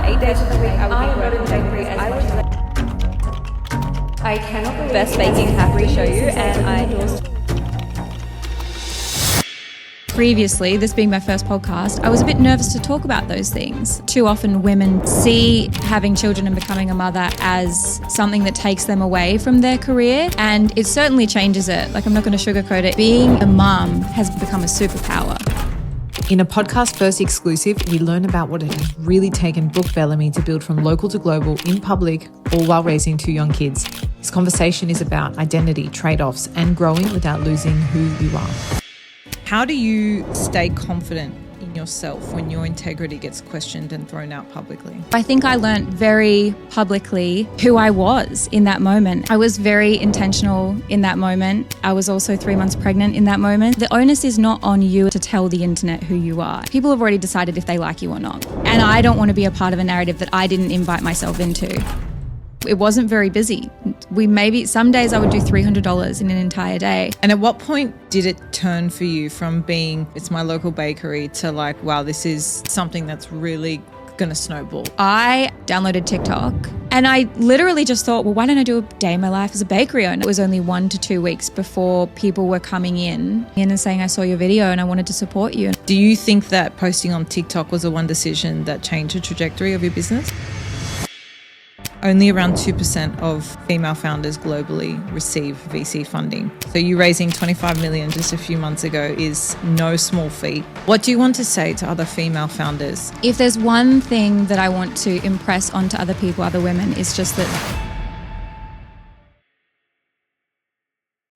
8 days of the week I would be working bakery as much as I cannot believe best baking hack we show you, and I endorse. Previously, this being my first podcast, I was a bit nervous to talk about those things. Too often women see having children and becoming a mother as something that takes them away from their career, and it certainly changes it. Like, I'm not going to sugarcoat it. Being a mum has become a superpower. In a podcast first exclusive, we learn about what it has really taken Brooke Bellamy to build from local to global in public, all while raising 2 young kids. This conversation is about identity, trade-offs, and growing without losing who you are. How do you stay confident in yourself when your integrity gets questioned and thrown out publicly? I think I learned very publicly who I was in that moment. I was very intentional in that moment. I was also 3 months pregnant in that moment. The onus is not on you to tell the internet who you are. People have already decided if they like you or not. And I don't want to be a part of a narrative that I didn't invite myself into. It wasn't very busy. Some days I would do $300 in an entire day. And at what point did it turn for you from being, it's my local bakery, to like, wow, this is something that's really going to snowball? I downloaded TikTok and I literally just thought, well, why don't I do a day in my life as a bakery owner? It was only 1 to 2 weeks before people were coming in and saying, I saw your video and I wanted to support you. Do you think that posting on TikTok was the one decision that changed the trajectory of your business? Only around 2% of female founders globally receive VC funding. So you raising $25 million just a few months ago is no small feat. What do you want to say to other female founders? If there's one thing that I want to impress onto other people, other women, it's just that.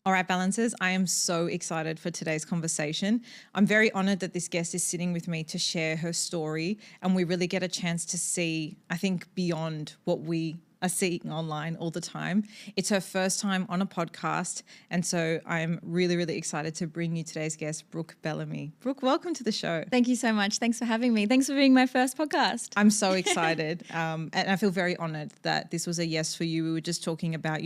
All right, Balancers, I am so excited for today's conversation. I'm very honored that this guest is sitting with me to share her story, and we really get a chance to see, I think, beyond what we are seeing online all the time. It's her first time on a podcast, and so I'm really, really excited to bring you today's guest, Brooke Bellamy. Brooke, welcome to the show. Thank you so much. Thanks for having me. Thanks for being my first podcast. I'm so excited, and I feel very honored that this was a yes for you. We were just talking about,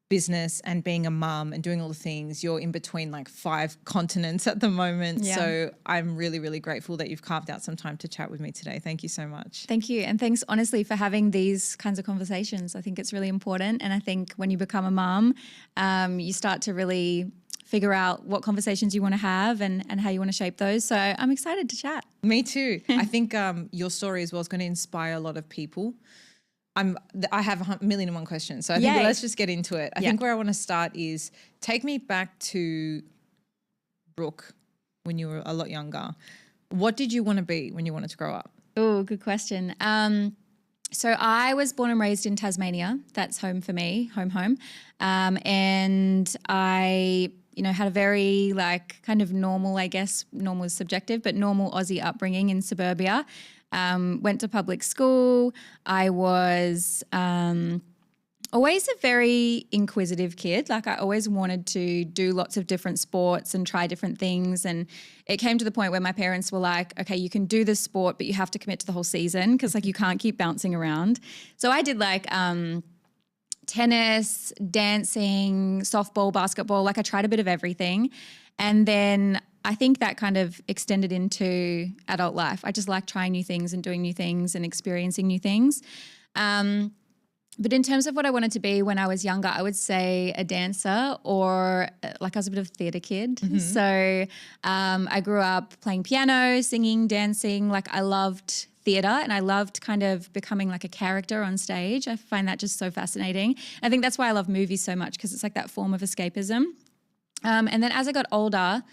business and being a mum and doing all the things. You're in between like 5 continents at the moment. Yeah. So I'm really, really grateful that you've carved out some time to chat with me today. Thank you so much. Thank you. And thanks honestly for having these kinds of conversations. I think it's really important. And I think when you become a mum, you start to really figure out what conversations you want to have and how you want to shape those. So I'm excited to chat. Me too. I think your story as well is going to inspire a lot of people. I have 1,000,001 questions. So I think let's just get into it. I think where I want to start is take me back to Brooke when you were a lot younger. What did you want to be when you wanted to grow up? Oh, good question. So I was born and raised in Tasmania. That's home for me, home. And I, had a very kind of normal, I guess, normal is subjective, but normal Aussie upbringing in suburbia. Went to public school. I was always a very inquisitive kid. Like I always wanted to do lots of different sports and try different things. And it came to the point where my parents were like, okay, you can do this sport, but you have to commit to the whole season because you can't keep bouncing around. So I did tennis, dancing, softball, basketball. I tried a bit of everything. And then I think that kind of extended into adult life. I just like trying new things and doing new things and experiencing new things. But in terms of what I wanted to be when I was younger, I would say a dancer or I was a bit of a theatre kid. Mm-hmm. So I grew up playing piano, singing, dancing. I loved theatre and I loved kind of becoming a character on stage. I find that just so fascinating. I think that's why I love movies so much because it's that form of escapism. And then as I got older,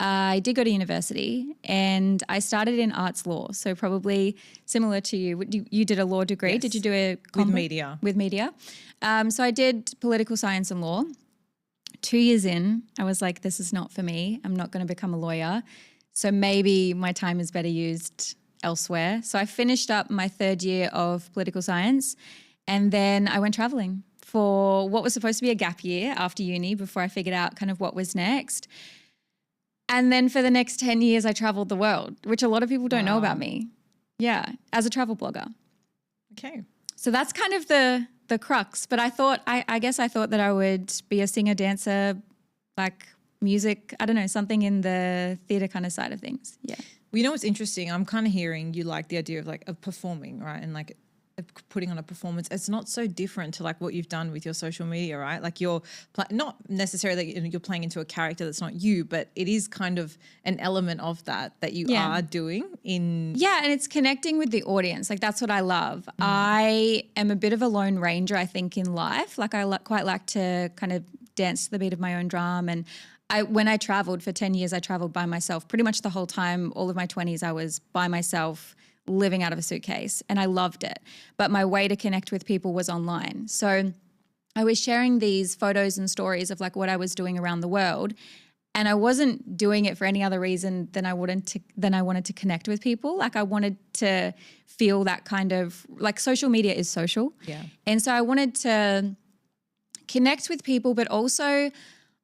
I did go to university and I started in arts law. So probably similar to you. You did a law degree. Yes. Did you do a with media? With media. So I did political science and law. 2 years in, I was like, this is not for me. I'm not going to become a lawyer. So maybe my time is better used elsewhere. So I finished up my 3rd year of political science and then I went traveling for what was supposed to be a gap year after uni before I figured out kind of what was next. And then for the next 10 years, I traveled the world, which a lot of people don't know about me. Yeah, as a travel blogger. Okay. So that's kind of the crux. But I guess I thought that I would be a singer, dancer, music, I don't know, something in the theatre kind of side of things. Yeah. Well, you know what's interesting? I'm kind of hearing you like the idea of like of performing, right? And like putting on a performance. It's not so different to like what you've done with your social media, right? Like you're not necessarily that you're playing into a character that's not you, but it is kind of an element of that you are doing in. Yeah, and it's connecting with the audience. Like that's what I love. I am a bit of a lone ranger, I think, in life. Like I quite like to kind of dance to the beat of my own drum. And when I traveled for 10 years, I traveled by myself pretty much the whole time. All of my 20s, I was by myself living out of a suitcase, and I loved it. But my way to connect with people was online. So I was sharing these photos and stories of like what I was doing around the world. And I wasn't doing it for any other reason than I wanted to connect with people. Like I wanted to feel that kind of like social media is social. Yeah. And so I wanted to connect with people, but also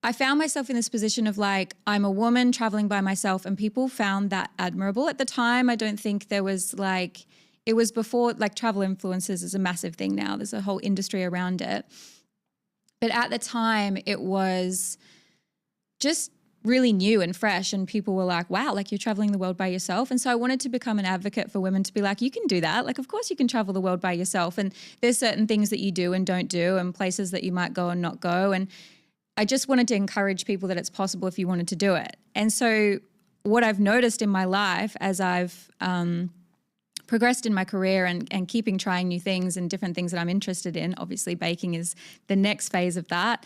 I found myself in this position of like, I'm a woman traveling by myself, and people found that admirable. At the time, I don't think there was like, it was before like travel influencers is a massive thing now. There's a whole industry around it. But at the time, it was just really new and fresh, and people were like, wow, like you're traveling the world by yourself. And so I wanted to become an advocate for women to be like, you can do that. Like, of course you can travel the world by yourself. And there's certain things that you do and don't do, and places that you might go and not go. And I just wanted to encourage people that it's possible if you wanted to do it. And so what I've noticed in my life as I've progressed in my career and keeping trying new things and different things that I'm interested in, obviously baking is the next phase of that.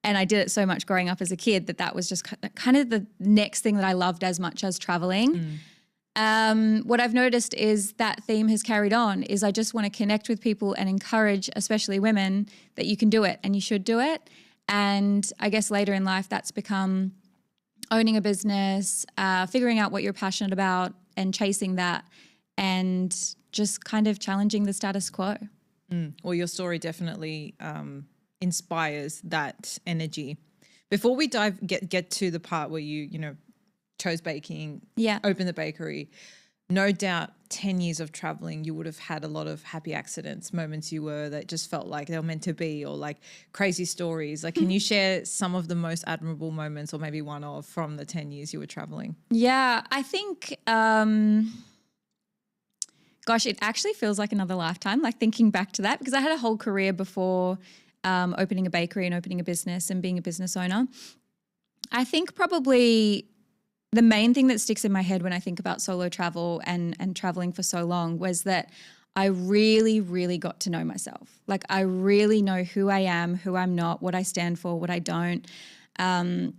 And I did it so much growing up as a kid that was just kind of the next thing that I loved as much as traveling. What I've noticed is that theme has carried on is I just want to connect with people and encourage, especially women, that you can do it and you should do it. And I guess later in life, that's become owning a business, figuring out what you're passionate about and chasing that, and just kind of challenging the status quo. Well, your story definitely inspires that energy. Before we get to the part where you chose baking, opened the bakery, no doubt 10 years of traveling, you would have had a lot of happy accidents, moments that just felt like they were meant to be, or like crazy stories. Like, can you share some of the most admirable moments, or maybe one from the 10 years you were traveling? Yeah, I think, gosh, it actually feels like another lifetime, like thinking back to that, because I had a whole career before opening a bakery and opening a business and being a business owner. I think probably the main thing that sticks in my head when I think about solo travel and traveling for so long was that I really, really got to know myself. Like I really know who I am, who I'm not, what I stand for, what I don't. I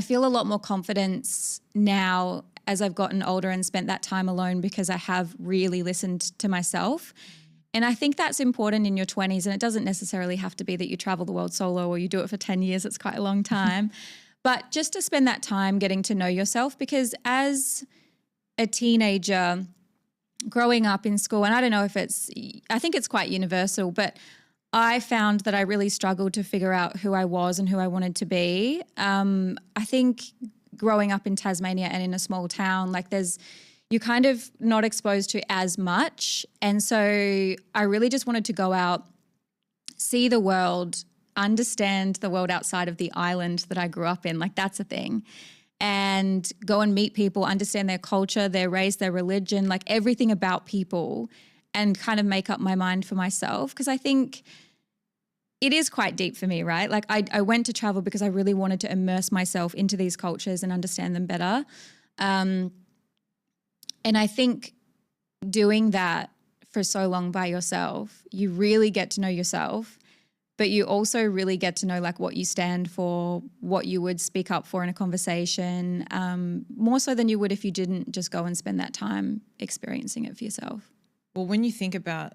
feel a lot more confidence now as I've gotten older and spent that time alone, because I have really listened to myself. And I think that's important in your 20s. And it doesn't necessarily have to be that you travel the world solo or you do it for 10 years. It's quite a long time. But just to spend that time getting to know yourself, because as a teenager growing up in school, and I don't know if I think it's quite universal, but I found that I really struggled to figure out who I was and who I wanted to be. I think growing up in Tasmania and in a small town, like you're kind of not exposed to as much. And so I really just wanted to go out, see the world, understand the world outside of the island that I grew up in. Like that's a thing. And go and meet people, understand their culture, their race, their religion, like everything about people, and kind of make up my mind for myself. Because I think it is quite deep for me, right? Like I went to travel because I really wanted to immerse myself into these cultures and understand them better. And I think doing that for so long by yourself, you really get to know yourself, but you also really get to know like what you stand for, what you would speak up for in a conversation, more so than you would if you didn't just go and spend that time experiencing it for yourself. Well, when you think about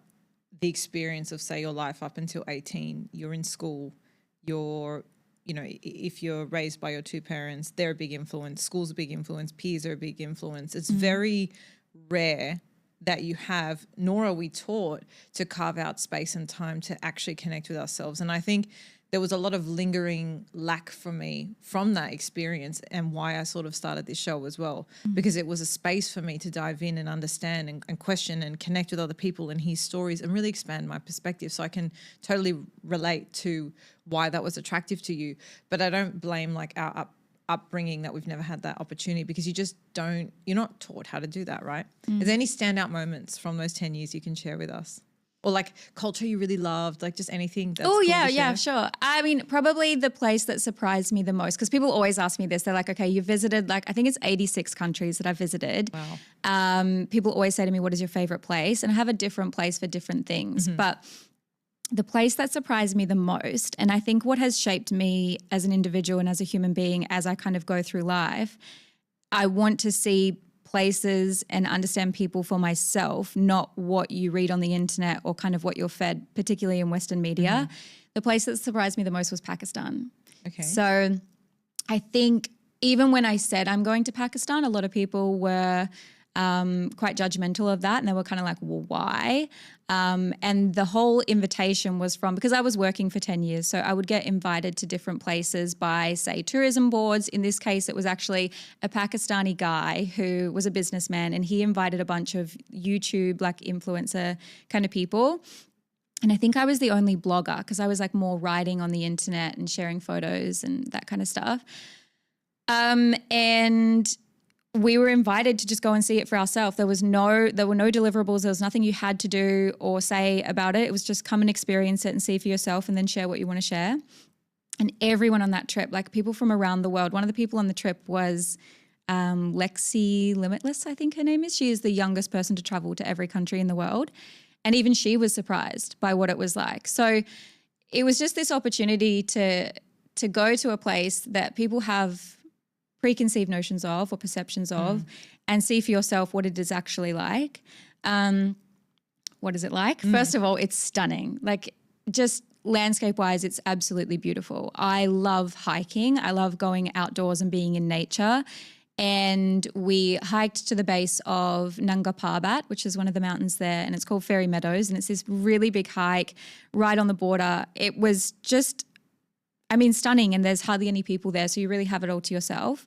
the experience of, say, your life up until 18, you're in school, if you're raised by your two parents, they're a big influence, school's a big influence, peers are a big influence. It's very rare that you have, nor are we taught to carve out space and time to actually connect with ourselves. And I think there was a lot of lingering lack for me from that experience, and why I sort of started this show as well, because it was a space for me to dive in and understand and question and connect with other people and hear stories and really expand my perspective. So I can totally relate to why that was attractive to you. But I don't blame like our upbringing that we've never had that opportunity because you're not taught how to do that, right? Is there any standout moments from those 10 years you can share with us? Or like culture you really loved, like just anything that's cool to share? Sure. I mean, probably the place that surprised me the most, because people always ask me this. They're like, okay, you visited like, I think it's 86 countries that I've visited. Wow. People always say to me, what is your favorite place? And I have a different place for different things. But the place that surprised me the most, and I think what has shaped me as an individual and as a human being as I kind of go through life, I want to see places and understand people for myself, not what you read on the internet or kind of what you're fed, particularly in Western media. The place that surprised me the most was Pakistan. Okay. So I think even when I said I'm going to Pakistan, a lot of people were quite judgmental of that, and they were kind of like, well, why? And the whole invitation was because I was working for 10 years. So I would get invited to different places by, say, tourism boards. In this case, it was actually a Pakistani guy who was a businessman, and he invited a bunch of YouTube, like influencer kind of people. And I think I was the only blogger because I was like more writing on the internet and sharing photos and that kind of stuff. And we were invited to just go and see it for ourselves. There were no deliverables. There was nothing you had to do or say about it. It was just come and experience it and see for yourself and then share what you want to share. And everyone on that trip, like people from around the world, one of the people on the trip was Lexi Limitless, I think her name is. She is the youngest person to travel to every country in the world. And even she was surprised by what it was like. So it was just this opportunity to go to a place that people have preconceived notions of or perceptions of and see for yourself what it is actually like. What is it like? First of all, it's stunning. Like just landscape-wise, it's absolutely beautiful. I love hiking. I love going outdoors and being in nature. And we hiked to the base of Nanga Parbat, which is one of the mountains there, and it's called Fairy Meadows. And it's this really big hike right on the border. It was just stunning, and there's hardly any people there, so you really have it all to yourself.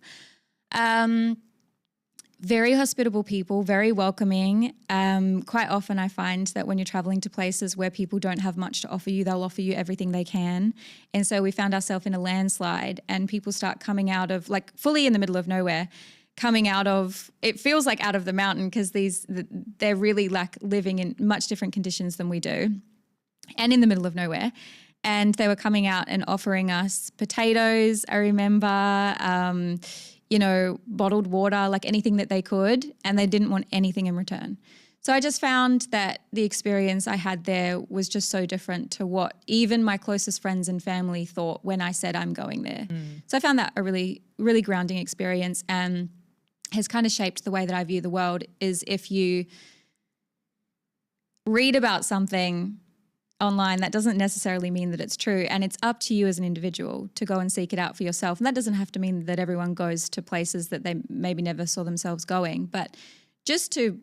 Very hospitable people, very welcoming. Quite often I find that when you're traveling to places where people don't have much to offer you, they'll offer you everything they can. And so we found ourselves in a landslide, and people start coming out of, like fully in the middle of nowhere, it feels like out of the mountain because they're really like living in much different conditions than we do and in the middle of nowhere. And they were coming out and offering us potatoes, I remember, bottled water, like anything that they could, and they didn't want anything in return. So I just found that the experience I had there was just so different to what even my closest friends and family thought when I said I'm going there. So I found that a really, really grounding experience, and has kind of shaped the way that I view the world. Is if you read about something online, that doesn't necessarily mean that it's true, and it's up to you as an individual to go and seek it out for yourself. And that doesn't have to mean that everyone goes to places that they maybe never saw themselves going, but just to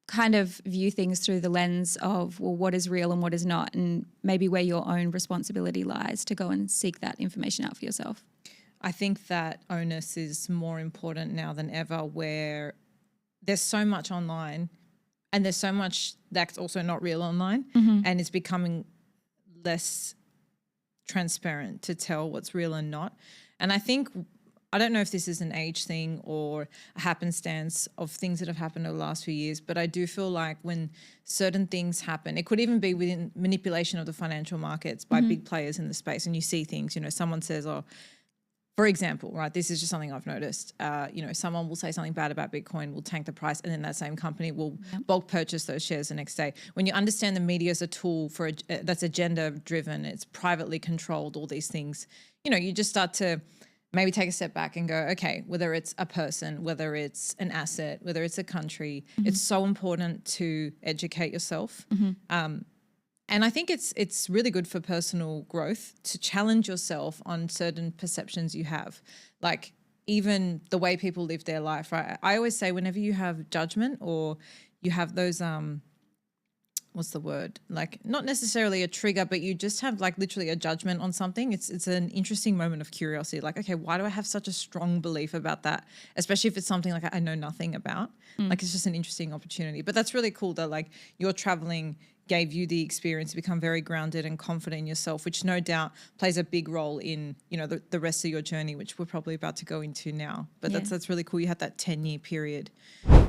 kind of view things through the lens of, well, what is real and what is not, and maybe where your own responsibility lies to go and seek that information out for yourself. I think that onus is more important now than ever, where there's so much online and there's so much that's also not real online, and it's becoming less transparent to tell what's real and not. And I don't know if this is an age thing or a happenstance of things that have happened over the last few years, but I do feel like when certain things happen, it could even be within manipulation of the financial markets by big players in the space, and you see things, someone says, for example, right, this is just something I've noticed, someone will say something bad about Bitcoin, will tank the price, and then that same company will bulk purchase those shares the next day. When you understand the media is a tool that's agenda driven, it's privately controlled, all these things, you just start to maybe take a step back and go, okay, whether it's a person, whether it's an asset, whether it's a country, it's so important to educate yourself. And I think it's really good for personal growth to challenge yourself on certain perceptions you have, like even the way people live their life, right? I always say whenever you have judgment or you have those, what's the word? Like not necessarily a trigger, but you just have like literally a judgment on something. It's an interesting moment of curiosity. Like, okay, why do I have such a strong belief about that? Especially if it's something like I know nothing about. Like it's just an interesting opportunity. But that's really cool that like you're traveling, gave you the experience to become very grounded and confident in yourself, which no doubt plays a big role in, the rest of your journey, which we're probably about to go into now. But that's really cool. You had that 10-year period.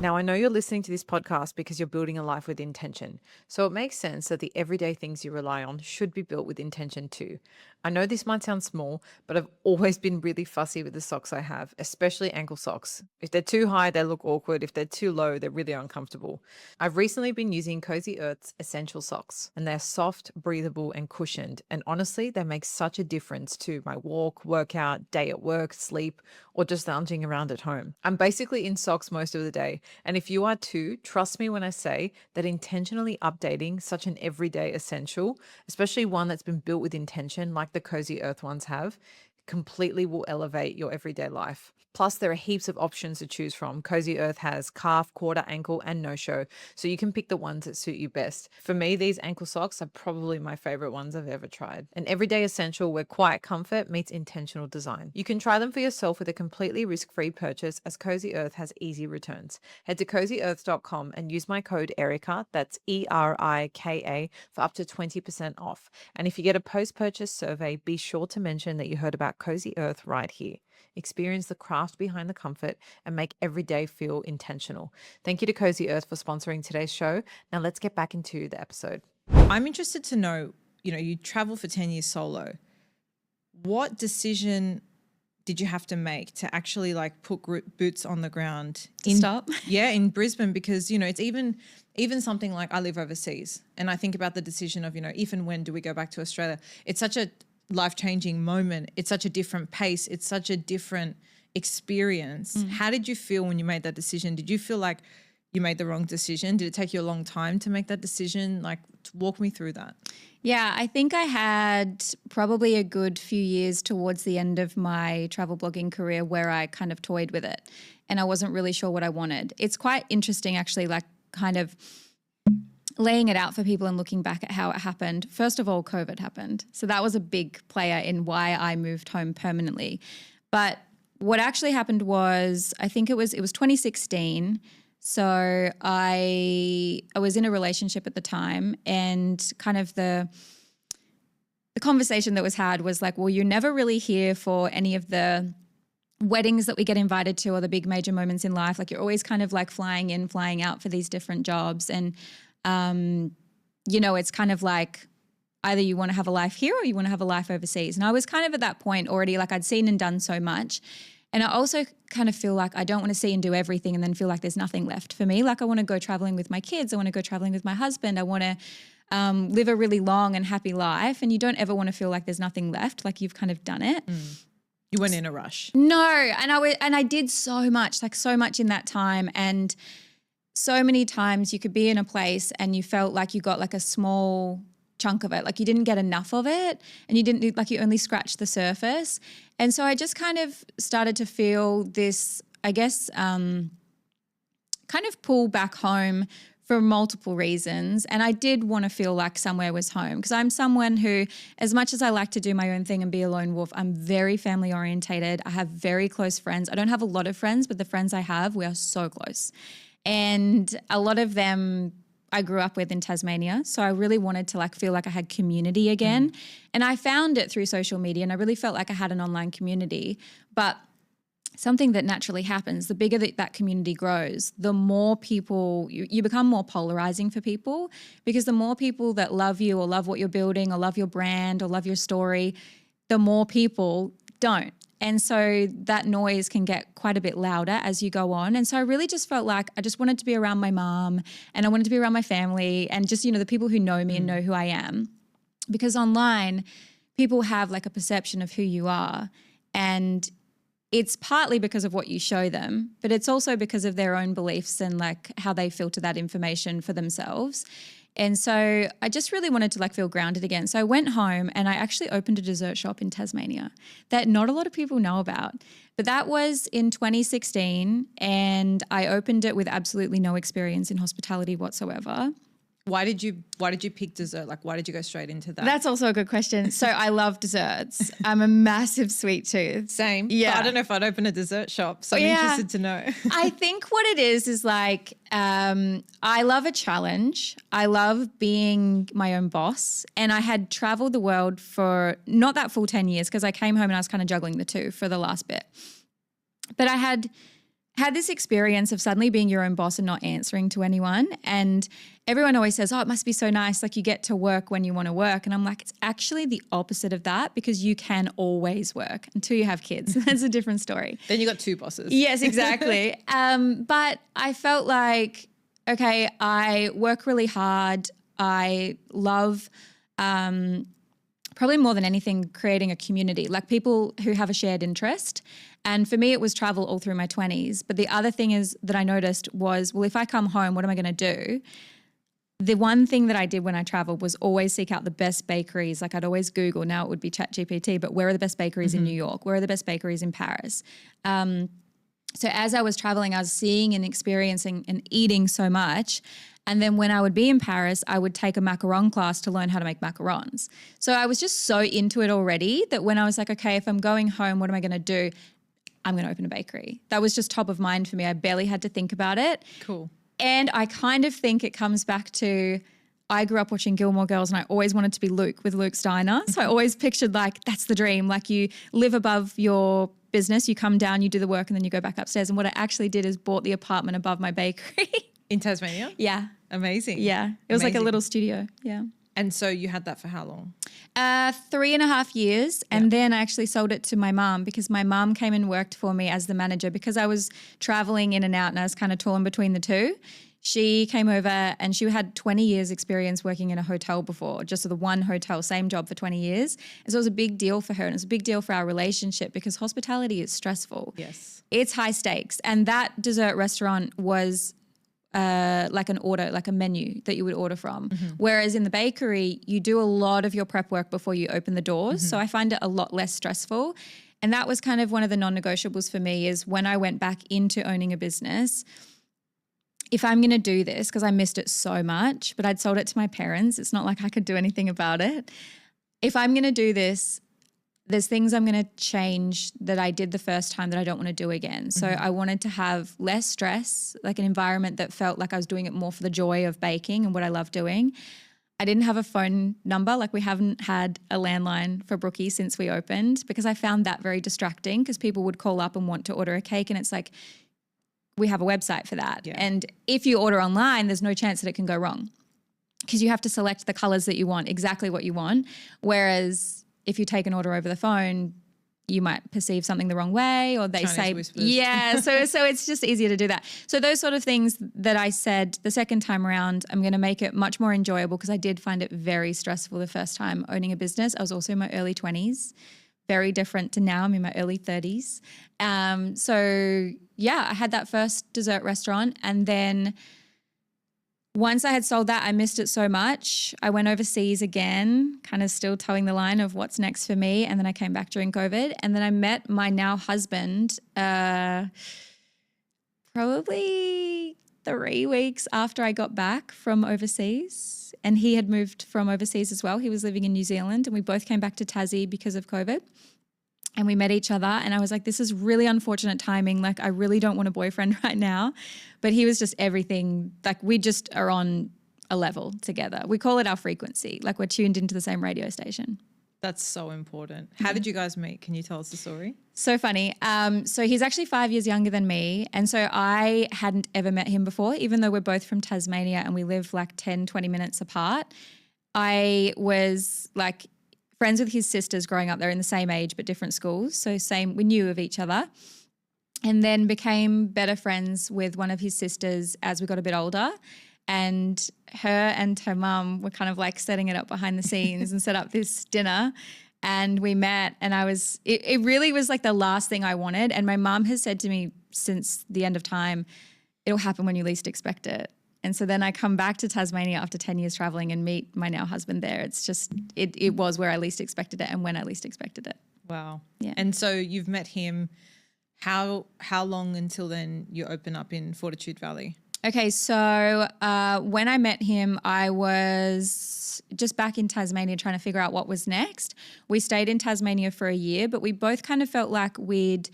Now, I know you're listening to this podcast because you're building a life with intention. So it makes sense that the everyday things you rely on should be built with intention too. I know this might sound small, but I've always been really fussy with the socks I have, especially ankle socks. If they're too high, they look awkward. If they're too low, they're really uncomfortable. I've recently been using Cozy Earth's Essential Socks, and they're soft, breathable, and cushioned. And honestly, they make such a difference to my walk, workout, day at work, sleep, or just lounging around at home. I'm basically in socks most of the day. And if you are too, trust me when I say that intentionally updating such an everyday essential, especially one that's been built with intention like the Cozy Earth ones have, completely will elevate your everyday life. Plus, there are heaps of options to choose from. Cozy Earth has calf, quarter, ankle, and no-show, so you can pick the ones that suit you best. For me, these ankle socks are probably my favorite ones I've ever tried. An everyday essential where quiet comfort meets intentional design. You can try them for yourself with a completely risk-free purchase, as Cozy Earth has easy returns. Head to cozyearth.com and use my code ERIKA, that's ERIKA, for up to 20% off. And if you get a post-purchase survey, be sure to mention that you heard about Cozy Earth right here. Experience the craft behind the comfort and make every day feel intentional. Thank you to Cozy Earth for sponsoring today's show. Now let's get back into the episode. I'm interested to know, you travel for 10 years solo. What decision did you have to make to actually put boots on the ground in Brisbane? Because, it's even something like I live overseas, and I think about the decision of, if and when do we go back to Australia? It's such a life-changing moment. It's such a different pace. It's such a different experience. How did you feel when you made that decision? Did you feel like you made the wrong decision? Did it take you a long time to make that decision? Walk me through that. Yeah, I think I had probably a good few years towards the end of my travel blogging career where I kind of toyed with it and I wasn't really sure what I wanted. It's quite interesting actually, kind of laying it out for people and looking back at how it happened. First of all, COVID happened. So that was a big player in why I moved home permanently. But what actually happened was, I think it was 2016. So I was in a relationship at the time, and kind of the conversation that was had was well, you're never really here for any of the weddings that we get invited to or the big major moments in life. You're always kind of flying in, flying out for these different jobs. And it's kind of either you want to have a life here or you want to have a life overseas. And I was kind of at that point already, I'd seen and done so much. And I also kind of feel I don't want to see and do everything and then feel there's nothing left for me. I want to go traveling with my kids. I want to go traveling with my husband. I want to live a really long and happy life. And you don't ever want to feel there's nothing left, you've kind of done it. You weren't in a rush. No. And I did so much, so much in that time. And so many times you could be in a place and you felt you got a small chunk of it, you didn't get enough of it, and you didn't you only scratched the surface. And so I just kind of started to feel this, I guess, kind of pull back home for multiple reasons. And I did want to feel somewhere was home, because I'm someone who, as much as I like to do my own thing and be a lone wolf, I'm very family orientated. I have very close friends. I don't have a lot of friends, but the friends I have, we are so close. And a lot of them I grew up with in Tasmania. So I really wanted to feel I had community again. And I found it through social media, and I really felt I had an online community. But something that naturally happens, the bigger that community grows, the more people, you become more polarizing for people, because the more people that love you or love what you're building or love your brand or love your story, the more people don't. And so that noise can get quite a bit louder as you go on. And so I really just felt I just wanted to be around my mom, and I wanted to be around my family, and just, the people who know me and know who I am. Because online, people have a perception of who you are. And it's partly because of what you show them, but it's also because of their own beliefs and how they filter that information for themselves. And so I just really wanted to feel grounded again. So I went home and I actually opened a dessert shop in Tasmania that not a lot of people know about. But that was in 2016, and I opened it with absolutely no experience in hospitality whatsoever. Why did you pick dessert? Like, why did you go straight into that? That's also a good question. So I love desserts. I'm a massive sweet tooth. Same. Yeah. But I don't know if I'd open a dessert shop. So I'm interested to know. I think what it is like I love a challenge. I love being my own boss. And I had traveled the world for not that full 10 years because I came home and I was kind of juggling the two for the last bit. But I had this experience of suddenly being your own boss and not answering to anyone. And everyone always says, oh, it must be so nice. Like you get to work when you want to work. And I'm like, it's actually the opposite of that because you can always work until you have kids. That's a different story. Then you got two bosses. Yes, exactly. But I felt like, okay, I work really hard. I love probably more than anything, creating a community, like people who have a shared interest. And for me, it was travel all through my 20s. But the other thing is that I noticed was, well, if I come home, what am I going to do? The one thing that I did when I traveled was always seek out the best bakeries. Like I'd always Google, now it would be ChatGPT, but where are the best bakeries in New York? Where are the best bakeries in Paris? So as I was traveling, I was seeing and experiencing and eating so much. And then when I would be in Paris, I would take a macaron class to learn how to make macarons. So I was just so into it already that when I was like, okay, if I'm going home, what am I going to do? I'm going to open a bakery. That was just top of mind for me. I barely had to think about it. Cool. And I kind of think it comes back to, I grew up watching Gilmore Girls and I always wanted to be Luke with Luke Steiner. So I always pictured like, that's the dream. Like you live above your business, you come down, you do the work and then you go back upstairs. And what I actually did is bought the apartment above my bakery. In Tasmania? Yeah. Amazing. Yeah. It was like a little studio. Yeah. And so you had that for how long? 3.5 years. And then I actually sold it to my mom because my mom came and worked for me as the manager because I was traveling in and out and I was kind of torn between the two. She came over and she had 20 years experience working in a hotel before, just the one hotel, same job for 20 years. And so it was a big deal for her and it was a big deal for our relationship because hospitality is stressful. Yes. It's high stakes. And that dessert restaurant was like an order, like a menu that you would order from. Whereas in the bakery, you do a lot of your prep work before you open the doors. So I find it a lot less stressful. And that was kind of one of the non-negotiables for me is when I went back into owning a business, if I'm going to do this, because I missed it so much, but I'd sold it to my parents. It's not like I could do anything about it. If I'm going to do this, there's things I'm going to change that I did the first time that I don't want to do again. So I wanted to have less stress, like an environment that felt like I was doing it more for the joy of baking and what I love doing. I didn't have a phone number. Like we haven't had a landline for Brooki since we opened because I found that very distracting because people would call up and want to order a cake and it's like, we have a website for that. Yeah. And if you order online, there's no chance that it can go wrong because you have to select the colors that you want, exactly what you want. Whereas if you take an order over the phone, you might perceive something the wrong way or they Chinese say, whispers. yeah. So it's just easier to do that. So those sort of things that I said the second time around, I'm going to make it much more enjoyable because I did find it very stressful the first time owning a business. I was also in my early 20s, very different to now. I'm in my early 30s. So yeah, I had that first dessert restaurant and then once I had sold that, I missed it so much. I went overseas again, kind of still towing the line of what's next for me. And then I came back during COVID. And then I met my now husband probably 3 weeks after I got back from overseas. And he had moved from overseas as well. He was living in New Zealand and we both came back to Tassie because of COVID. And we met each other and I was like, this is really unfortunate timing. Like, I really don't want a boyfriend right now. But he was just everything. Like, we just are on a level together. We call it our frequency. Like, we're tuned into the same radio station. That's so important. How did you guys meet? Can you tell us the story? So funny. So he's actually 5 years younger than me. And so I hadn't ever met him before, even though we're both from Tasmania and we live like 10, 20 minutes apart. I was like friends with his sisters growing up. They're in the same age but different schools. So we knew of each other and then became better friends with one of his sisters as we got a bit older. And her mum were kind of like setting it up behind the scenes and set up this dinner. And we met and it really was like the last thing I wanted. And my mum has said to me since the end of time, it'll happen when you least expect it. And so then I come back to Tasmania after 10 years traveling and meet my now husband there. It's just, it was where I least expected it and when I least expected it. Wow. Yeah. And so you've met him. How long until then you open up in Fortitude Valley? Okay, so when I met him, I was just back in Tasmania trying to figure out what was next. We stayed in Tasmania for a year, but we both kind of felt like we'd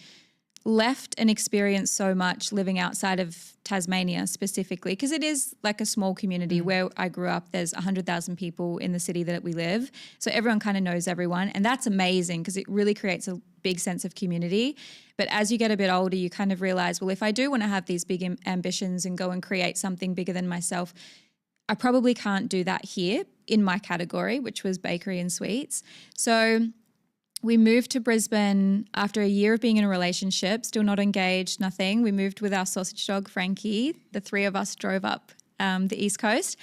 left and experienced so much living outside of Tasmania specifically, because it is like a small community. Where I grew up, there's 100,000 people in the city that we live. So everyone kind of knows everyone. And that's amazing because it really creates a big sense of community. But as you get a bit older, you kind of realize, well, if I do want to have these big ambitions and go and create something bigger than myself, I probably can't do that here in my category, which was bakery and sweets. So we moved to Brisbane after a year of being in a relationship, still not engaged, nothing. We moved with our sausage dog, Frankie. The three of us drove up the East Coast.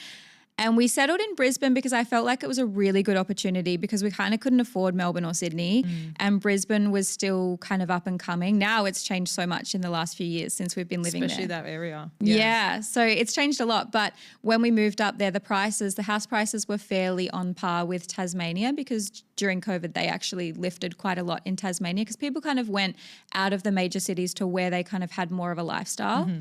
And we settled in Brisbane because I felt like it was a really good opportunity because we kind of couldn't afford Melbourne or Sydney, and Brisbane was still kind of up and coming. Now it's changed so much in the last few years since we've been living Especially there. that area. Yeah, so it's changed a lot. But when we moved up there, the house prices were fairly on par with Tasmania because during COVID, they actually lifted quite a lot in Tasmania because people kind of went out of the major cities to where they kind of had more of a lifestyle.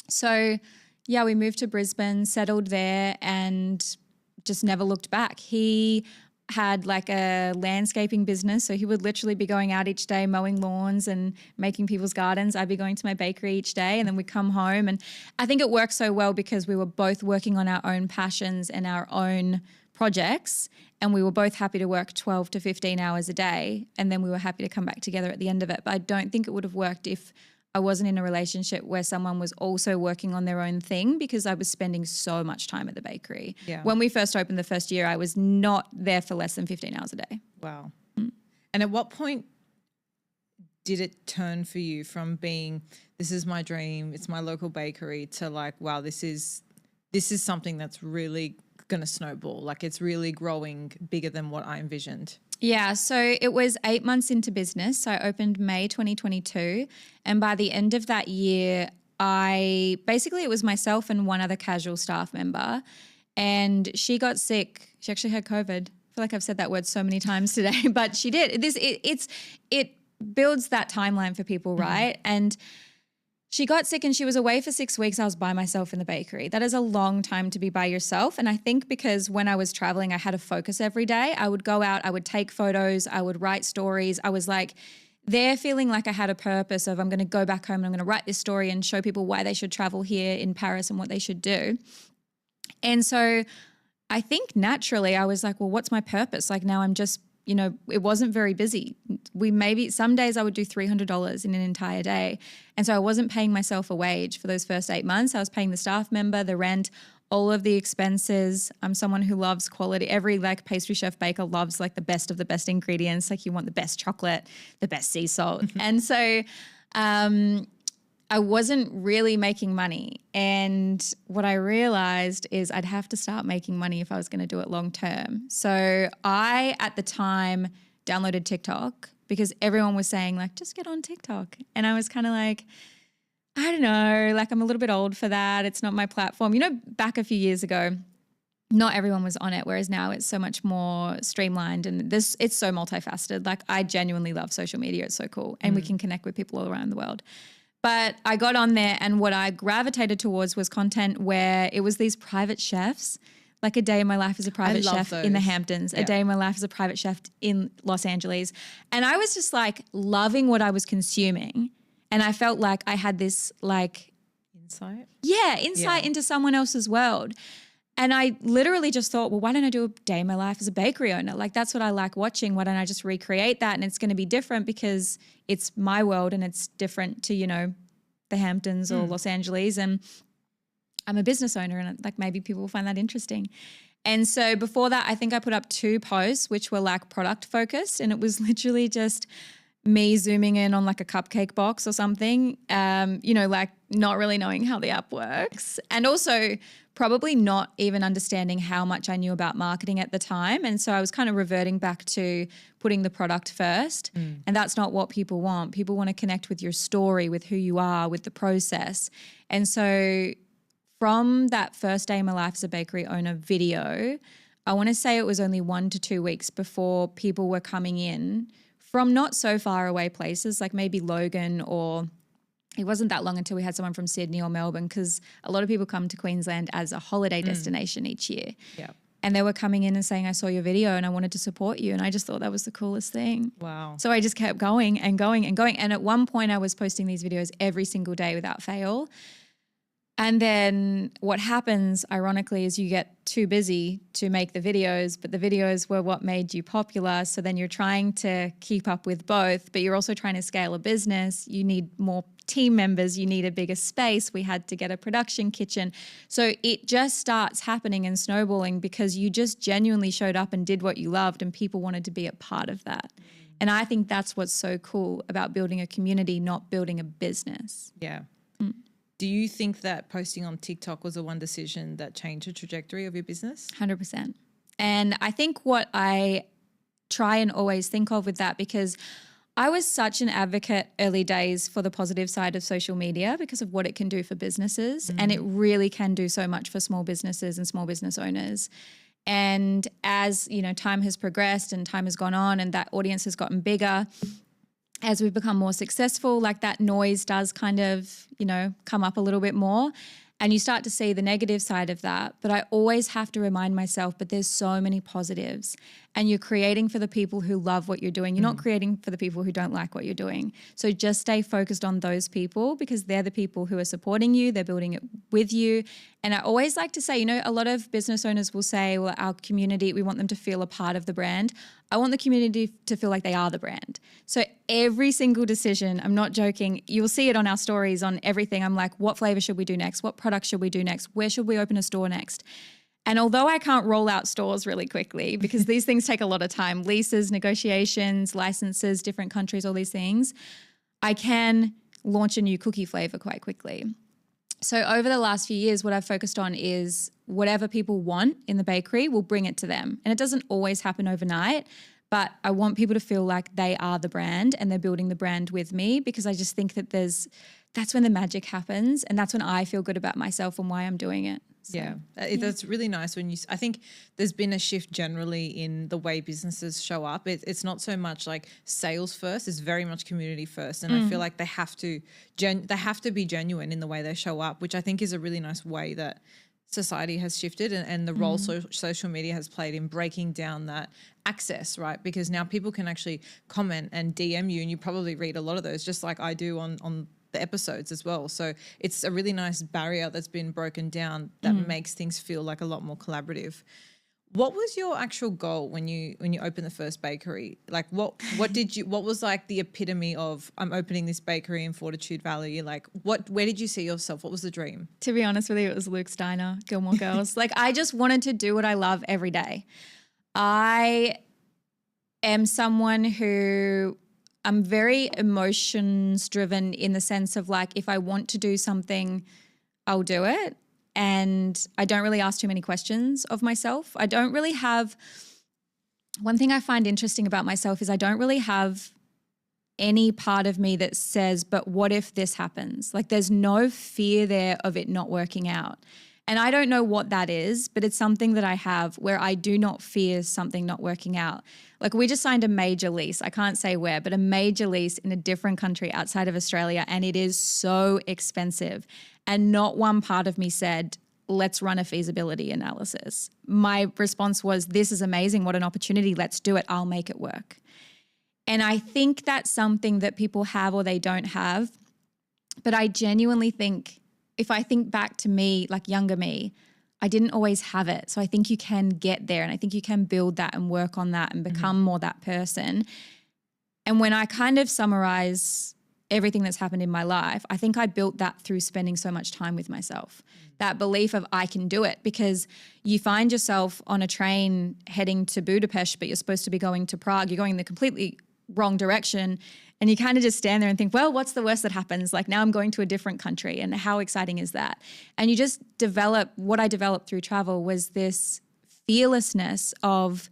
So yeah, we moved to Brisbane, settled there, and just never looked back. He had like a landscaping business, so he would literally be going out each day mowing lawns and making people's gardens. I'd be going to my bakery each day, and then we'd come home. And I think it worked so well because we were both working on our own passions and our own projects, and we were both happy to work 12 to 15 hours a day, and then we were happy to come back together at the end of it. But I don't think it would have worked if I wasn't in a relationship where someone was also working on their own thing, because I was spending so much time at the bakery. Yeah. When we first opened the first year, I was not there for less than 15 hours a day. Wow. And at what point did it turn for you from being, this is my dream, it's my local bakery, to like, wow, this is something that's really going to snowball. Like it's really growing bigger than what I envisioned. Yeah, so it was 8 months into business. So I opened May 2022. And by the end of that year, it was myself and one other casual staff member. And she got sick. She actually had COVID. I feel like I've said that word so many times today, but she did. It builds that timeline for people, right? And she got sick and she was away for 6 weeks. I was by myself in the bakery. That is a long time to be by yourself. And I think because when I was traveling, I had a focus every day. I would go out, I would take photos, I would write stories. I was like there feeling like I had a purpose of I'm going to go back home and I'm going to write this story and show people why they should travel here in Paris and what they should do. And so I think naturally I was like, well, what's my purpose? Like now I'm just, it wasn't very busy. Some days I would do $300 in an entire day. And so I wasn't paying myself a wage for those first 8 months. I was paying the staff member, the rent, all of the expenses. I'm someone who loves quality. Every like pastry chef baker loves like the best of the best ingredients. Like you want the best chocolate, the best sea salt. And so I wasn't really making money. And what I realized is I'd have to start making money if I was going to do it long term. So I, at the time, downloaded TikTok because everyone was saying like, just get on TikTok. And I was kind of like, I don't know, like I'm a little bit old for that. It's not my platform. Back a few years ago, not everyone was on it, whereas now it's so much more streamlined and it's so multifaceted. Like I genuinely love social media. It's so cool. And we can connect with people all around the world. But I got on there and what I gravitated towards was content where it was these private chefs, like a day in my life as a private chef in the Hamptons, a day in my life as a private chef in Los Angeles. And I was just like loving what I was consuming. And I felt like I had this like Insight into someone else's world. And I literally just thought, well, why don't I do a day in my life as a bakery owner? Like that's what I like watching. Why don't I just recreate that? And it's going to be different because it's my world and it's different to, the Hamptons or Los Angeles. And I'm a business owner and like maybe people will find that interesting. And so before that, I think I put up 2 posts which were like product focused, and it was literally just me zooming in on like a cupcake box or something, like not really knowing how the app works. And also probably not even understanding how much I knew about marketing at the time. And so I was kind of reverting back to putting the product first. And that's not what people want. People want to connect with your story, with who you are, with the process. And so from that first day in my life as a bakery owner video, I want to say it was only 1 to 2 weeks before people were coming in from not so far away places, like maybe Logan or it wasn't that long until we had someone from Sydney or Melbourne, because a lot of people come to Queensland as a holiday destination each year. Yeah. And they were coming in and saying, I saw your video and I wanted to support you. And I just thought that was the coolest thing. Wow. So I just kept going and going and going. And at one point I was posting these videos every single day without fail. And then what happens, ironically, is you get too busy to make the videos, but the videos were what made you popular. So then you're trying to keep up with both, but you're also trying to scale a business. You need more team members. You need a bigger space. We had to get a production kitchen. So it just starts happening in snowballing because you just genuinely showed up and did what you loved, and people wanted to be a part of that. And I think that's what's so cool about building a community, not building a business. Yeah. Do you think that posting on TikTok was the one decision that changed the trajectory of your business? 100%. And I think what I try and always think of with that, because I was such an advocate early days for the positive side of social media because of what it can do for businesses. And it really can do so much for small businesses and small business owners. And as, you know, time has progressed and time has gone on and that audience has gotten bigger, as we've become more successful, like that noise does kind of, you know, come up a little bit more. And you start to see the negative side of that. But I always have to remind myself, but there's so many positives. And you're creating for the people who love what you're doing. You're not creating for the people who don't like what you're doing. So just stay focused on those people because they're the people who are supporting you. They're building it with you. And I always like to say, you know, a lot of business owners will say, well, our community, we want them to feel a part of the brand. I want the community to feel like they are the brand. So every single decision, I'm not joking, you'll see it on our stories, on everything. I'm like, what flavor should we do next? What product should we do next? Where should we open a store next? And although I can't roll out stores really quickly because these things take a lot of time, leases, negotiations, licenses, different countries, all these things, I can launch a new cookie flavor quite quickly. So over the last few years, what I've focused on is whatever people want in the bakery, we'll bring it to them. And it doesn't always happen overnight, but I want people to feel like they are the brand and they're building the brand with me, because I just think that that's when the magic happens, and that's when I feel good about myself and why I'm doing it. So, yeah, that's really nice. I think there's been a shift generally in the way businesses show up. It's not so much like sales first; it's very much community first. And I feel like they have to be genuine in the way they show up, which I think is a really nice way that society has shifted and the role social media has played in breaking down that access, right? Because now people can actually comment and DM you, and you probably read a lot of those, just like I do on the episodes as well. So it's a really nice barrier that's been broken down that makes things feel like a lot more collaborative. What was your actual goal when you opened the first bakery? Like what was like the epitome of, I'm opening this bakery in Fortitude Valley? Like where did you see yourself? What was the dream? To be honest with you, it was Luke's Diner, Gilmore Girls. Like I just wanted to do what I love every day. I am someone who I'm very emotions driven in the sense of like, if I want to do something, I'll do it. And I don't really ask too many questions of myself. I don't really have, one thing I find interesting about myself is I don't really have any part of me that says, but what if this happens? Like there's no fear there of it not working out. And I don't know what that is, but it's something that I have where I do not fear something not working out. Like we just signed a major lease. I can't say where, but a major lease in a different country outside of Australia. And it is so expensive. And not one part of me said, let's run a feasibility analysis. My response was, this is amazing. What an opportunity. Let's do it. I'll make it work. And I think that's something that people have or they don't have. But I genuinely think, if I think back to me, like younger me, I didn't always have it. So I think you can get there, and I think you can build that and work on that and become more that person. And when I kind of summarize everything that's happened in my life, I think I built that through spending so much time with myself. That belief of I can do it, because you find yourself on a train heading to Budapest, but you're supposed to be going to Prague. You're going in the completely wrong direction. And you kind of just stand there and think, well, what's the worst that happens? Like now I'm going to a different country, and how exciting is that? And you just develop, what I developed through travel was this fearlessness of,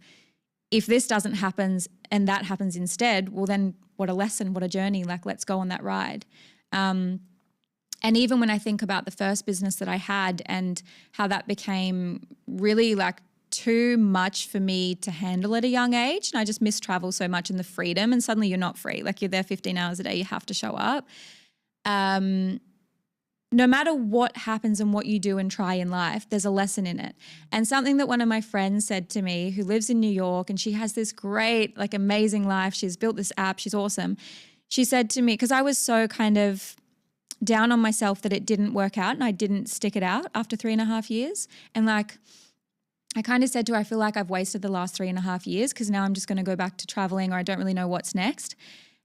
if this doesn't happen and that happens instead, well then what a lesson, what a journey, like let's go on that ride. And even when I think about the first business that I had and how that became really like too much for me to handle at a young age, and I just miss travel so much and the freedom, and suddenly you're not free. Like you're there 15 hours a day, you have to show up. no matter what happens and what you do and try in life, there's a lesson in it. And something that one of my friends said to me, who lives in New York, and she has this great, like amazing life. She's built this app. She's awesome. She said to me, because I was so kind of down on myself that it didn't work out and I didn't stick it out after 3.5 years. And like, I kind of said to her, I feel like I've wasted the last 3.5 years because now I'm just going to go back to traveling, or I don't really know what's next.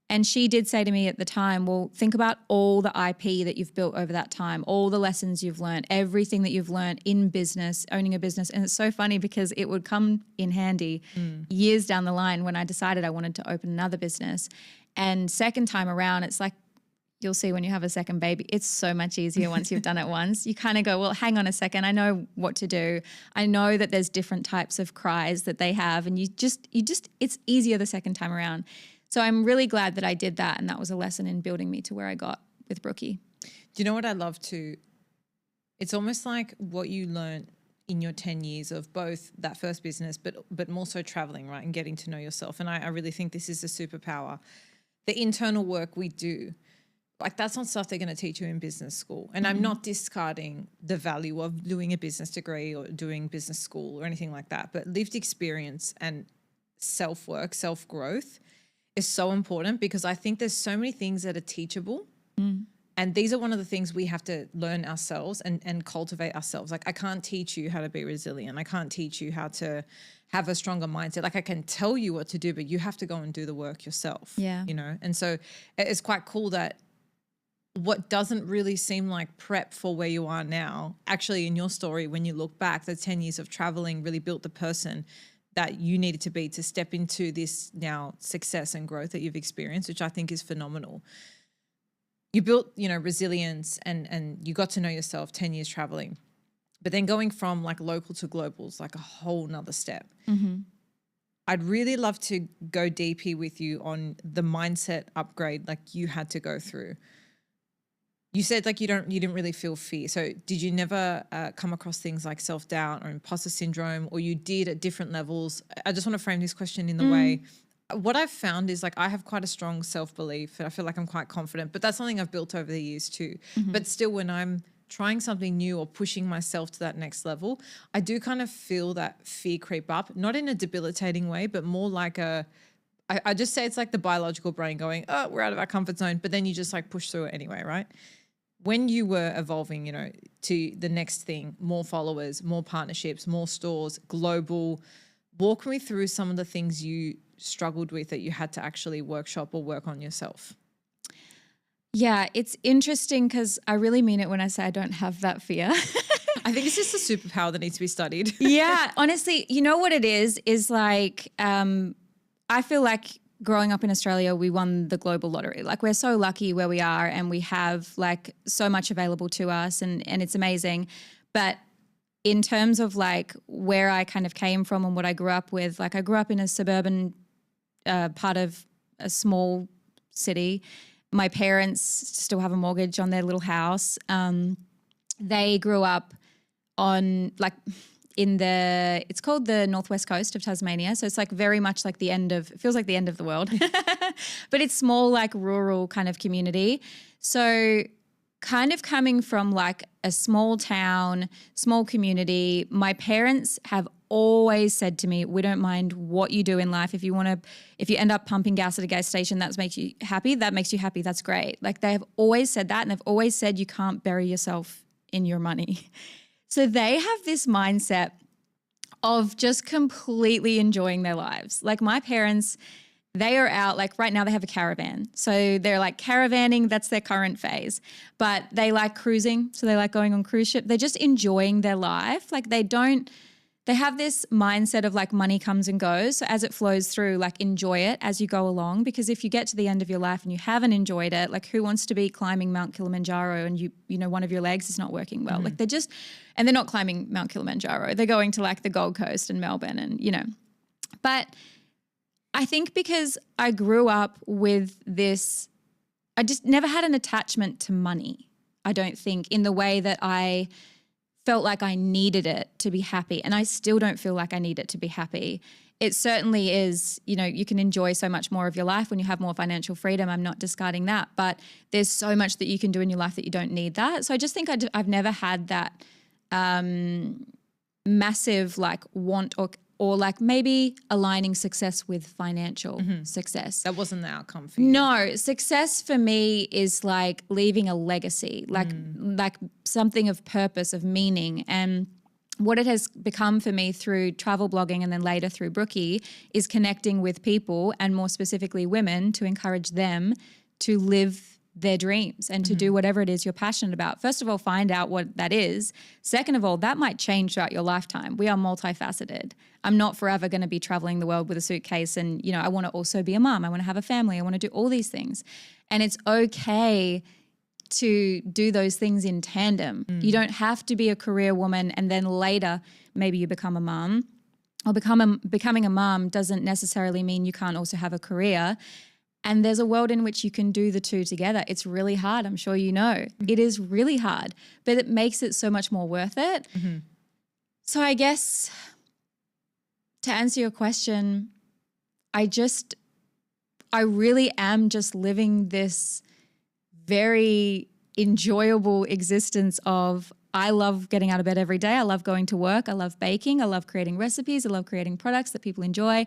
And she did say to me at the time, well, think about all the IP that you've built over that time, all the lessons you've learned, everything that you've learned in business, owning a business. And it's so funny because it would come in handy years down the line when I decided I wanted to open another business. And second time around, it's like, you'll see when you have a second baby, it's so much easier once you've done it once. You kind of go, well, hang on a second. I know what to do. I know that there's different types of cries that they have, and it's easier the second time around. So I'm really glad that I did that, and that was a lesson in building me to where I got with Brooki. Do you know what I love too? It's almost like what you learned in your 10 years of both that first business, but more so traveling, right, and getting to know yourself. And I really think this is a superpower. The internal work we do, like that's not stuff they're going to teach you in business school. And I'm not discarding the value of doing a business degree or doing business school or anything like that, but lived experience and self-work, self-growth is so important, because I think there's so many things that are teachable. And these are one of the things we have to learn ourselves and cultivate ourselves. Like I can't teach you how to be resilient. I can't teach you how to have a stronger mindset. Like I can tell you what to do, but you have to go and do the work yourself. Yeah. You know? And so it's quite cool that what doesn't really seem like prep for where you are now, actually in your story, when you look back, the 10 years of traveling really built the person that you needed to be to step into this now success and growth that you've experienced, which I think is phenomenal. You built, resilience and you got to know yourself 10 years traveling, but then going from like local to global is like a whole nother step. I'd really love to go deeper with you on the mindset upgrade like you had to go through. You said like you didn't really feel fear. So did you never come across things like self-doubt or imposter syndrome, or you did at different levels? I just want to frame this question in the way. What I've found is like I have quite a strong self-belief and I feel like I'm quite confident, but that's something I've built over the years too. But still, when I'm trying something new or pushing myself to that next level, I do kind of feel that fear creep up, not in a debilitating way, but more like I just say it's like the biological brain going, oh, we're out of our comfort zone, but then you just like push through it anyway, right? When you were evolving, to the next thing, more followers, more partnerships, more stores, global, walk me through some of the things you struggled with that you had to actually workshop or work on yourself. Yeah, it's interesting because I really mean it when I say I don't have that fear. I think it's just a superpower that needs to be studied. Yeah, honestly, you know what it is like I feel like growing up in Australia, we won the global lottery. Like we're so lucky where we are and we have like so much available to us and it's amazing. But in terms of like where I kind of came from and what I grew up with, like I grew up in a suburban part of a small city. My parents still have a mortgage on their little house. They grew up on like it's called the northwest coast of Tasmania. So it's like very much like it feels like the end of the world, but it's small, like rural kind of community. So kind of coming from like a small town, small community, my parents have always said to me, we don't mind what you do in life. If you end up pumping gas at a gas station, that makes you happy. That's great. Like they have always said that. And they've always said you can't bury yourself in your money. So they have this mindset of just completely enjoying their lives. Like my parents, they are out, like right now they have a caravan. So they're like caravanning, that's their current phase. But they like cruising, so they like going on cruise ship. They're just enjoying their life. Like they have this mindset of like money comes and goes. So as it flows through, like enjoy it as you go along. Because if you get to the end of your life and you haven't enjoyed it, like who wants to be climbing Mount Kilimanjaro and you know one of your legs is not working well? Like they're not climbing Mount Kilimanjaro. They're going to like the Gold Coast and Melbourne and But I think because I grew up with this, I just never had an attachment to money, I don't think, in the way that I felt like I needed it to be happy. And I still don't feel like I need it to be happy. It certainly is, you know, you can enjoy so much more of your life when you have more financial freedom. I'm not discarding that, but there's so much that you can do in your life that you don't need that. So I just think I've never had that massive like want or like maybe aligning success with financial success. That wasn't the outcome for you. No, success for me is like leaving a legacy, like something of purpose, of meaning. And what it has become for me through travel blogging and then later through Brooki is connecting with people and more specifically women to encourage them to live their dreams and to do whatever it is you're passionate about. First of all, find out what that is. Second of all, that might change throughout your lifetime. We are multifaceted. I'm not forever going to be traveling the world with a suitcase and, you know, I want to also be a mom. I want to have a family. I want to do all these things. And it's okay to do those things in tandem. You don't have to be a career woman and then later maybe you become a mom. Or becoming a mom doesn't necessarily mean you can't also have a career. And there's a world in which you can do the two together. It's really hard. I'm sure you know. It is really hard, but it makes it so much more worth it. So I guess to answer your question, I really am just living this very enjoyable existence of I love getting out of bed every day. I love going to work. I love baking. I love creating recipes. I love creating products that people enjoy.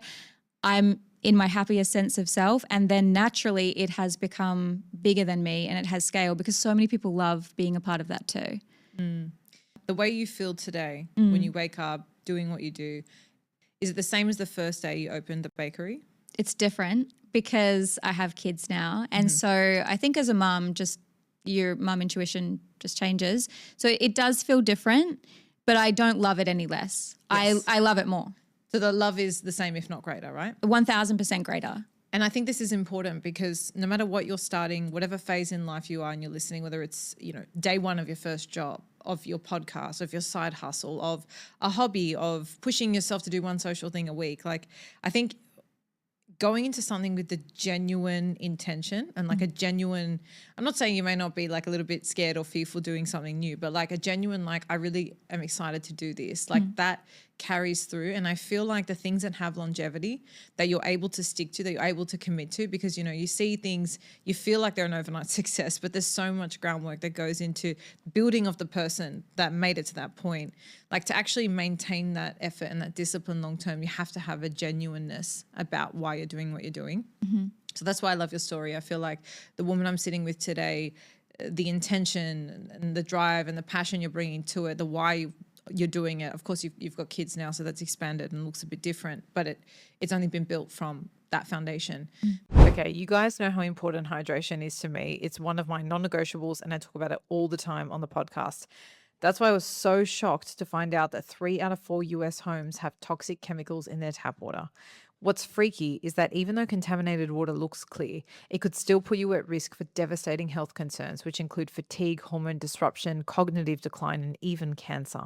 I'm in my happiest sense of self. And then naturally it has become bigger than me and it has scale because so many people love being a part of that too. The way you feel today when you wake up doing what you do, is it the same as the first day you opened the bakery? It's different because I have kids now. And so I think as a mom, just your mom intuition just changes. So it does feel different, but I don't love it any less. Yes. I love it more. So the love is the same, if not greater, right? 1000% greater. And I think this is important because no matter what you're starting, whatever phase in life you are and you're listening, whether it's, you know, day one of your first job, of your podcast, of your side hustle, of a hobby, of pushing yourself to do one social thing a week. Like, I think going into something with the genuine intention and like a genuine, I'm not saying you may not be like a little bit scared or fearful doing something new, but like a genuine, like I really am excited to do this. Like that carries through. And I feel like the things that have longevity that you're able to stick to, that you're able to commit to, because, you know, you see things, you feel like they're an overnight success, but there's so much groundwork that goes into building of the person that made it to that point. Like to actually maintain that effort and that discipline long-term, you have to have a genuineness about why you're doing what you're doing. So that's why I love your story. I feel like the woman I'm sitting with today, the intention and the drive and the passion you're bringing to it, the why you're doing it. Of course, you've got kids now, so that's expanded and looks a bit different, but it's only been built from that foundation. Okay, you guys know how important hydration is to me. It's one of my non-negotiables and I talk about it all the time on the podcast. That's why I was so shocked to find out that 3 out of 4 US homes have toxic chemicals in their tap water. What's freaky is that even though contaminated water looks clear, it could still put you at risk for devastating health concerns, which include fatigue, hormone disruption, cognitive decline, and even cancer.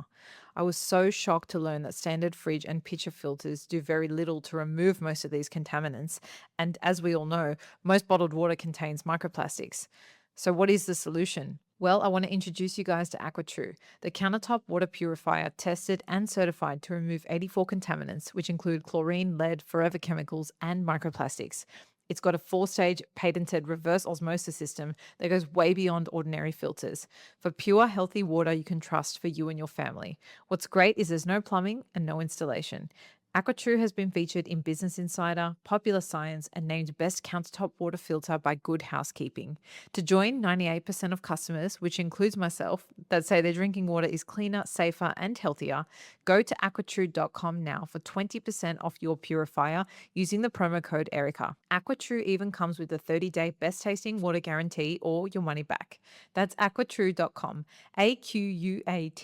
I was so shocked to learn that standard fridge and pitcher filters do very little to remove most of these contaminants. And as we all know, most bottled water contains microplastics. So what is the solution? Well, I want to introduce you guys to AquaTrue, the countertop water purifier tested and certified to remove 84 contaminants, which include chlorine, lead, forever chemicals, and microplastics. It's got a 4-stage patented reverse osmosis system that goes way beyond ordinary filters for pure, healthy water you can trust for you and your family. What's great is there's no plumbing and no installation. AquaTrue has been featured in Business Insider, Popular Science, and named Best Countertop Water Filter by Good Housekeeping. To join 98% of customers, which includes myself, that say their drinking water is cleaner, safer, and healthier, go to aquatrue.com now for 20% off your purifier using the promo code ERICA. AquaTrue even comes with a 30-day best tasting water guarantee or your money back. That's aquatrue.com, AQUATRU.com,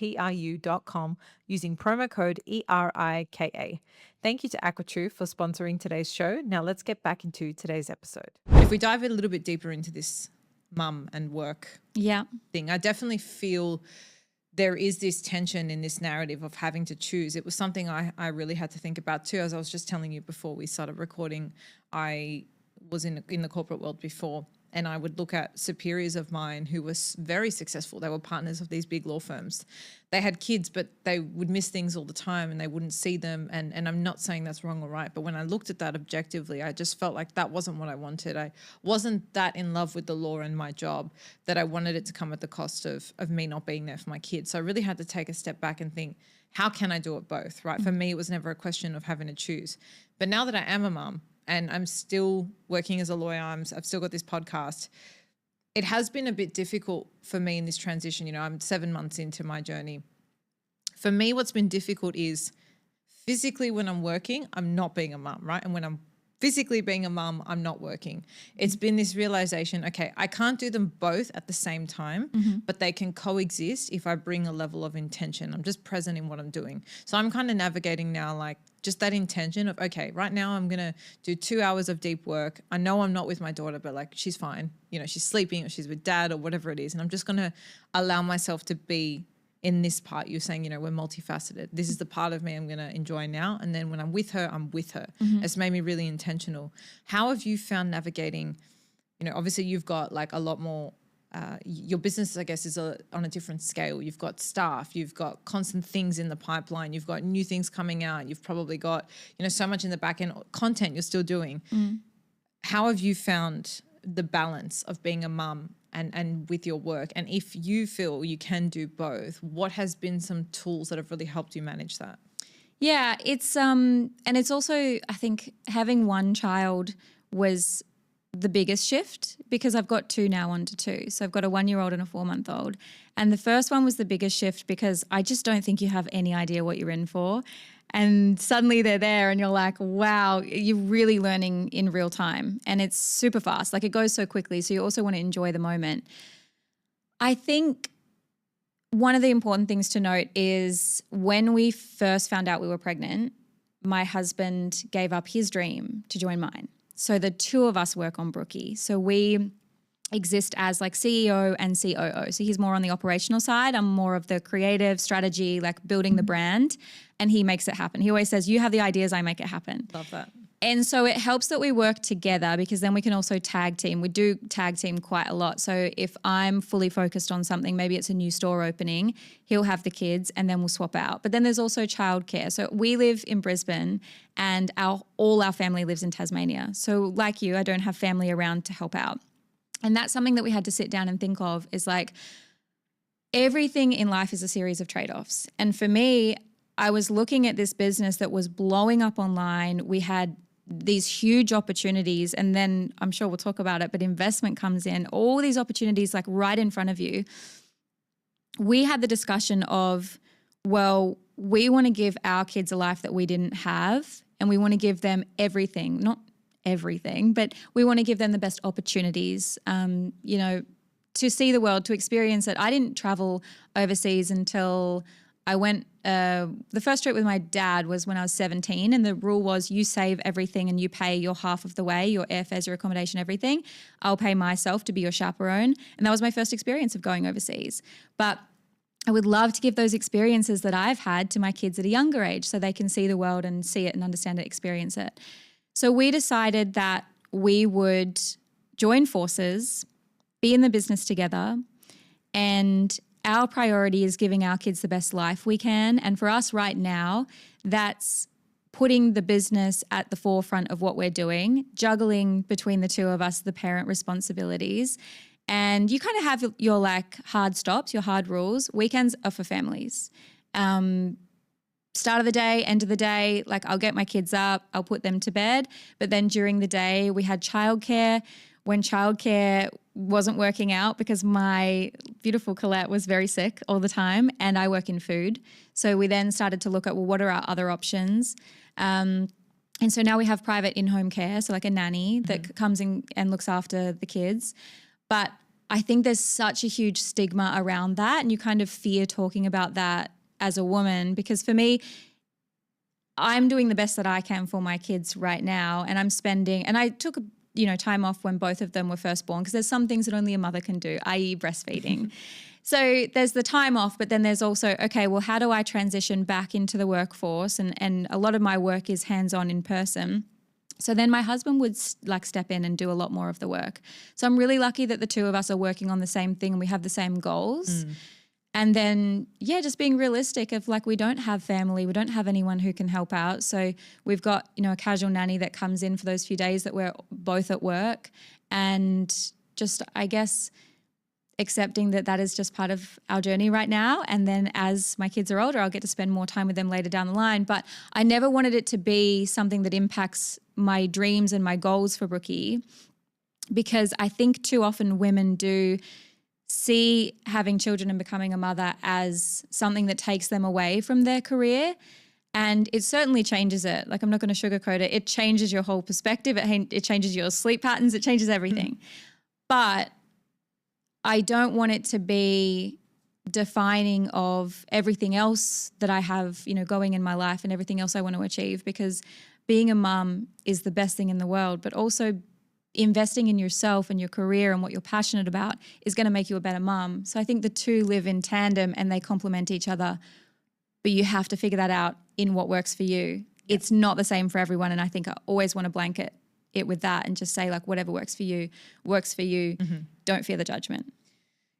using promo code ERIKA. Thank you to AquaTrue for sponsoring today's show. Now let's get back into today's episode. If we dive a little bit deeper into this mum and work thing, I definitely feel there is this tension in this narrative of having to choose. It was something I really had to think about too. As I was just telling you before we started recording, I was in the corporate world before, and I would look at superiors of mine who were very successful. They were partners of these big law firms. They had kids, but they would miss things all the time and they wouldn't see them. And I'm not saying that's wrong or right, but when I looked at that objectively, I just felt like that wasn't what I wanted. I wasn't that in love with the law and my job that I wanted it to come at the cost of me not being there for my kids. So I really had to take a step back and think, how can I do it both, right? For me, it was never a question of having to choose. But now that I am a mum and I'm still working as a lawyer, I've still got this podcast, it has been a bit difficult for me in this transition. You know, I'm 7 months into my journey. For me, what's been difficult is physically when I'm working, I'm not being a mum, right? And when I'm physically being a mum, I'm not working. It's been this realization, okay, I can't do them both at the same time, but they can coexist if I bring a level of intention. I'm just present in what I'm doing. So I'm kind of navigating now, like just that intention of, okay, right now I'm going to do 2 hours of deep work. I know I'm not with my daughter, but like she's fine. You know, she's sleeping or she's with dad or whatever it is. And I'm just going to allow myself to be in this part. You're saying, you know, we're multifaceted. This is the part of me I'm going to enjoy now. And then when I'm with her, I'm with her. It's made me really intentional. How have you found navigating, you know, obviously you've got like a lot more, your business, I guess, is on a different scale. You've got staff, you've got constant things in the pipeline, you've got new things coming out. You've probably got, you know, so much in the back end content you're still doing. How have you found the balance of being a mum and with your work? And if you feel you can do both, what has been some tools that have really helped you manage that? Yeah, it's and it's also, I think having one child was the biggest shift because I've got two now under two. So I've got a 1-year-old and a 4-month-old. And the first one was the biggest shift because I just don't think you have any idea what you're in for. And suddenly they're there and you're like, wow, you're really learning in real time. And it's super fast. Like it goes so quickly. So you also want to enjoy the moment. I think one of the important things to note is when we first found out we were pregnant, my husband gave up his dream to join mine. So the two of us work on Brooki. So we exist as like CEO and COO. So he's more on the operational side. I'm more of the creative strategy, like building the brand, and he makes it happen. He always says, you have the ideas, I make it happen. Love that. And so it helps that we work together because then we can also tag team. We do tag team quite a lot. So if I'm fully focused on something, maybe it's a new store opening, he'll have the kids and then we'll swap out. But then there's also childcare. So we live in Brisbane and all our family lives in Tasmania. So like you, I don't have family around to help out. And that's something that we had to sit down and think of is like everything in life is a series of trade-offs. And for me, I was looking at this business that was blowing up online. We had these huge opportunities, and then I'm sure we'll talk about it, but investment comes in, all these opportunities like right in front of you. We had the discussion of, well, we want to give our kids a life that we didn't have, and we want to give them everything, not everything, but we want to give them the best opportunities, you know, to see the world, to experience it. I didn't travel overseas until I went, the first trip with my dad was when I was 17, and the rule was you save everything and you pay your half of the way, your airfares, your accommodation, everything. I'll pay myself to be your chaperone. And that was my first experience of going overseas. But I would love to give those experiences that I've had to my kids at a younger age so they can see the world and see it and understand it, experience it. So we decided that we would join forces, be in the business together, and our priority is giving our kids the best life we can. And for us right now, that's putting the business at the forefront of what we're doing, juggling between the two of us the parent responsibilities. And you kind of have your like hard stops, your hard rules. Weekends are for families. Start of the day, end of the day, like I'll get my kids up, I'll put them to bed. But then during the day, we had childcare. When childcare wasn't working out because my beautiful Colette was very sick all the time and I work in food. So we then started to look at, well, what are our other options? And so now we have private in-home care, so like a nanny that comes in and looks after the kids. But I think there's such a huge stigma around that, and you kind of fear talking about that as a woman, because for me, I'm doing the best that I can for my kids right now, and I'm spending, and I took time off when both of them were first born because there's some things that only a mother can do, i.e. breastfeeding. So there's the time off, but then there's also, okay, well, how do I transition back into the workforce? And a lot of my work is hands-on in person. So then my husband would step in and do a lot more of the work. So I'm really lucky that the two of us are working on the same thing and we have the same goals. And then, just being realistic of like, we don't have family, we don't have anyone who can help out. So we've got, a casual nanny that comes in for those few days that we're both at work, and just, I guess, accepting that is just part of our journey right now. And then as my kids are older, I'll get to spend more time with them later down the line. But I never wanted it to be something that impacts my dreams and my goals for Brookie, because I think too often women do see having children and becoming a mother as something that takes them away from their career. And it certainly changes it. Like, I'm not going to sugarcoat it. It changes your whole perspective. It changes your sleep patterns. It changes everything. But I don't want it to be defining of everything else that I have, going in my life and everything else I want to achieve, because being a mum is the best thing in the world, but also investing in yourself and your career and what you're passionate about is going to make you a better mum. So I think the two live in tandem and they complement each other, but you have to figure that out in what works for you. It's not the same for everyone. And I think I always want to blanket it with that and just say, like, whatever works for you works for you. Don't fear the judgment.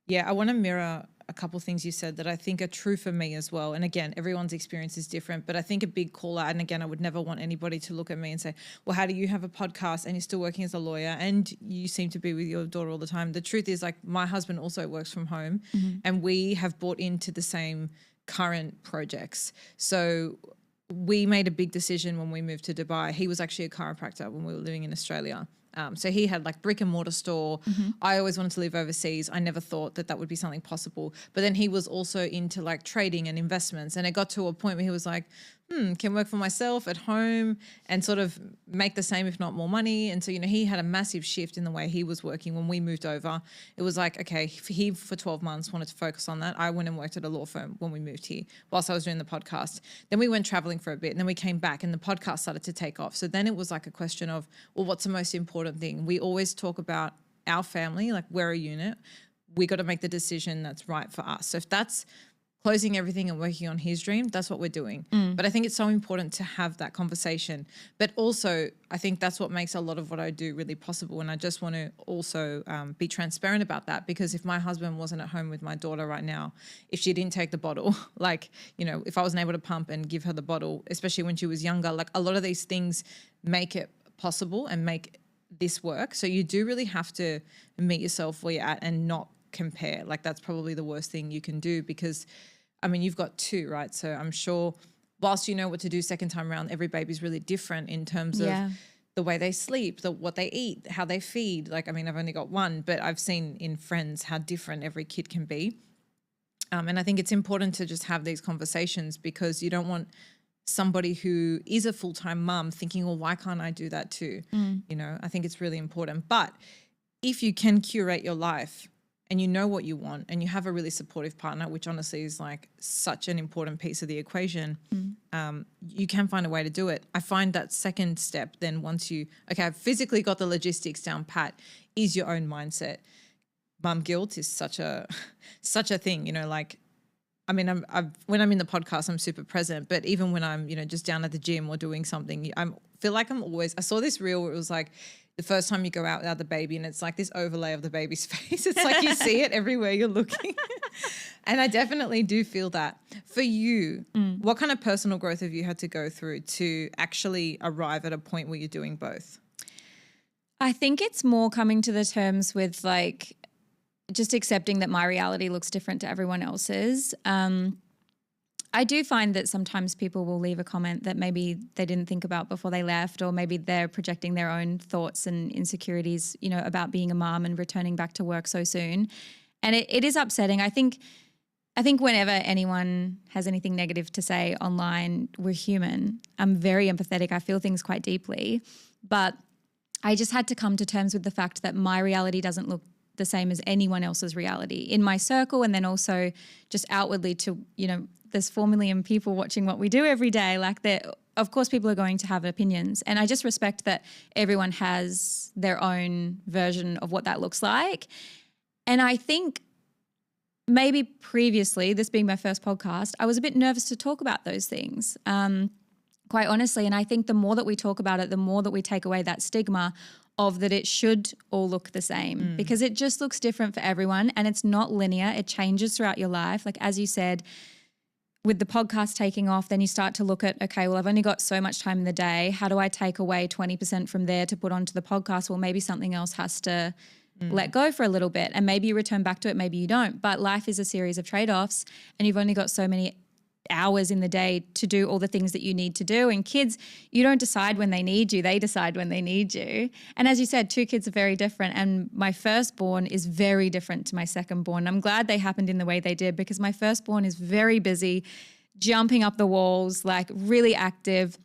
Yeah, I want to mirror a couple of things you said that I think are true for me as well. And again, everyone's experience is different, but I think a big call out, and again, I would never want anybody to look at me and say, well, how do you have a podcast and you're still working as a lawyer and you seem to be with your daughter all the time? The truth is, like, my husband also works from home and we have bought into the same current projects. So we made a big decision when we moved to Dubai. He was actually a chiropractor when we were living in Australia. So he had like brick and mortar store. I always wanted to live overseas. I never thought that would be something possible. But then he was also into like trading and investments. And it got to a point where he was like, can work for myself at home and sort of make the same, if not more money. And so, he had a massive shift in the way he was working when we moved over. It was like, okay, he for 12 months wanted to focus on that. I went and worked at a law firm when we moved here whilst I was doing the podcast. Then we went traveling for a bit and then we came back and the podcast started to take off. So then it was like a question of, well, what's the most important thing? We always talk about our family, like we're a unit. We got to make the decision that's right for us. So if that's closing everything and working on his dream, that's what we're doing. But I think it's so important to have that conversation. But also, I think that's what makes a lot of what I do really possible. And I just want to also be transparent about that, because if my husband wasn't at home with my daughter right now, if she didn't take the bottle, like, if I wasn't able to pump and give her the bottle, especially when she was younger, like a lot of these things make it possible and make this work. So you do really have to meet yourself where you're at and not compare. Like, that's probably the worst thing you can do, because you've got two, right? So I'm sure whilst you know what to do second time around, every baby's really different in terms of the way they sleep, what they eat, how they feed. Like, I've only got one, but I've seen in friends how different every kid can be. And I think it's important to just have these conversations, because you don't want somebody who is a full-time mum thinking, well, why can't I do that too? I think it's really important. But if you can curate your life and you know what you want and you have a really supportive partner, which honestly is like such an important piece of the equation, you can find a way to do it. I find that second step then, once I've physically got the logistics down pat, is your own mindset. Mum guilt is such a thing, when I'm in the podcast, I'm super present, but even when I'm, just down at the gym or doing something, I feel like I saw this reel where it was like, the first time you go out without the baby and it's like this overlay of the baby's face. It's like you see it everywhere you're looking. And I definitely do feel that. For you, what kind of personal growth have you had to go through to actually arrive at a point where you're doing both? I think it's more coming to the terms with like just accepting that my reality looks different to everyone else's. I do find that sometimes people will leave a comment that maybe they didn't think about before they left, or maybe they're projecting their own thoughts and insecurities, about being a mom and returning back to work so soon. And it is upsetting. I think whenever anyone has anything negative to say online, we're human. I'm very empathetic. I feel things quite deeply. But I just had to come to terms with the fact that my reality doesn't look the same as anyone else's reality in my circle, and then also just outwardly to, there's 4 million people watching what we do every day. Like, of course people are going to have opinions, and I just respect that everyone has their own version of what that looks like. And I think maybe previously, this being my first podcast, I was a bit nervous to talk about those things. quite honestly. And I think the more that we talk about it, the more that we take away that stigma of that it should all look the same, because it just looks different for everyone, and it's not linear. It changes throughout your life. Like, as you said, with the podcast taking off, then you start to look at, okay, well, I've only got so much time in the day. How do I take away 20% from there to put onto the podcast? Well, maybe something else has to let go for a little bit, and maybe you return back to it, maybe you don't. But life is a series of trade-offs, and you've only got so many hours in the day to do all the things that you need to do. And kids, you don't decide when they need you, they decide when they need you. And as you said, 2 kids are very different, and my firstborn is very different to my secondborn. I'm glad they happened in the way they did, because my firstborn is very busy, jumping up the walls, like really active.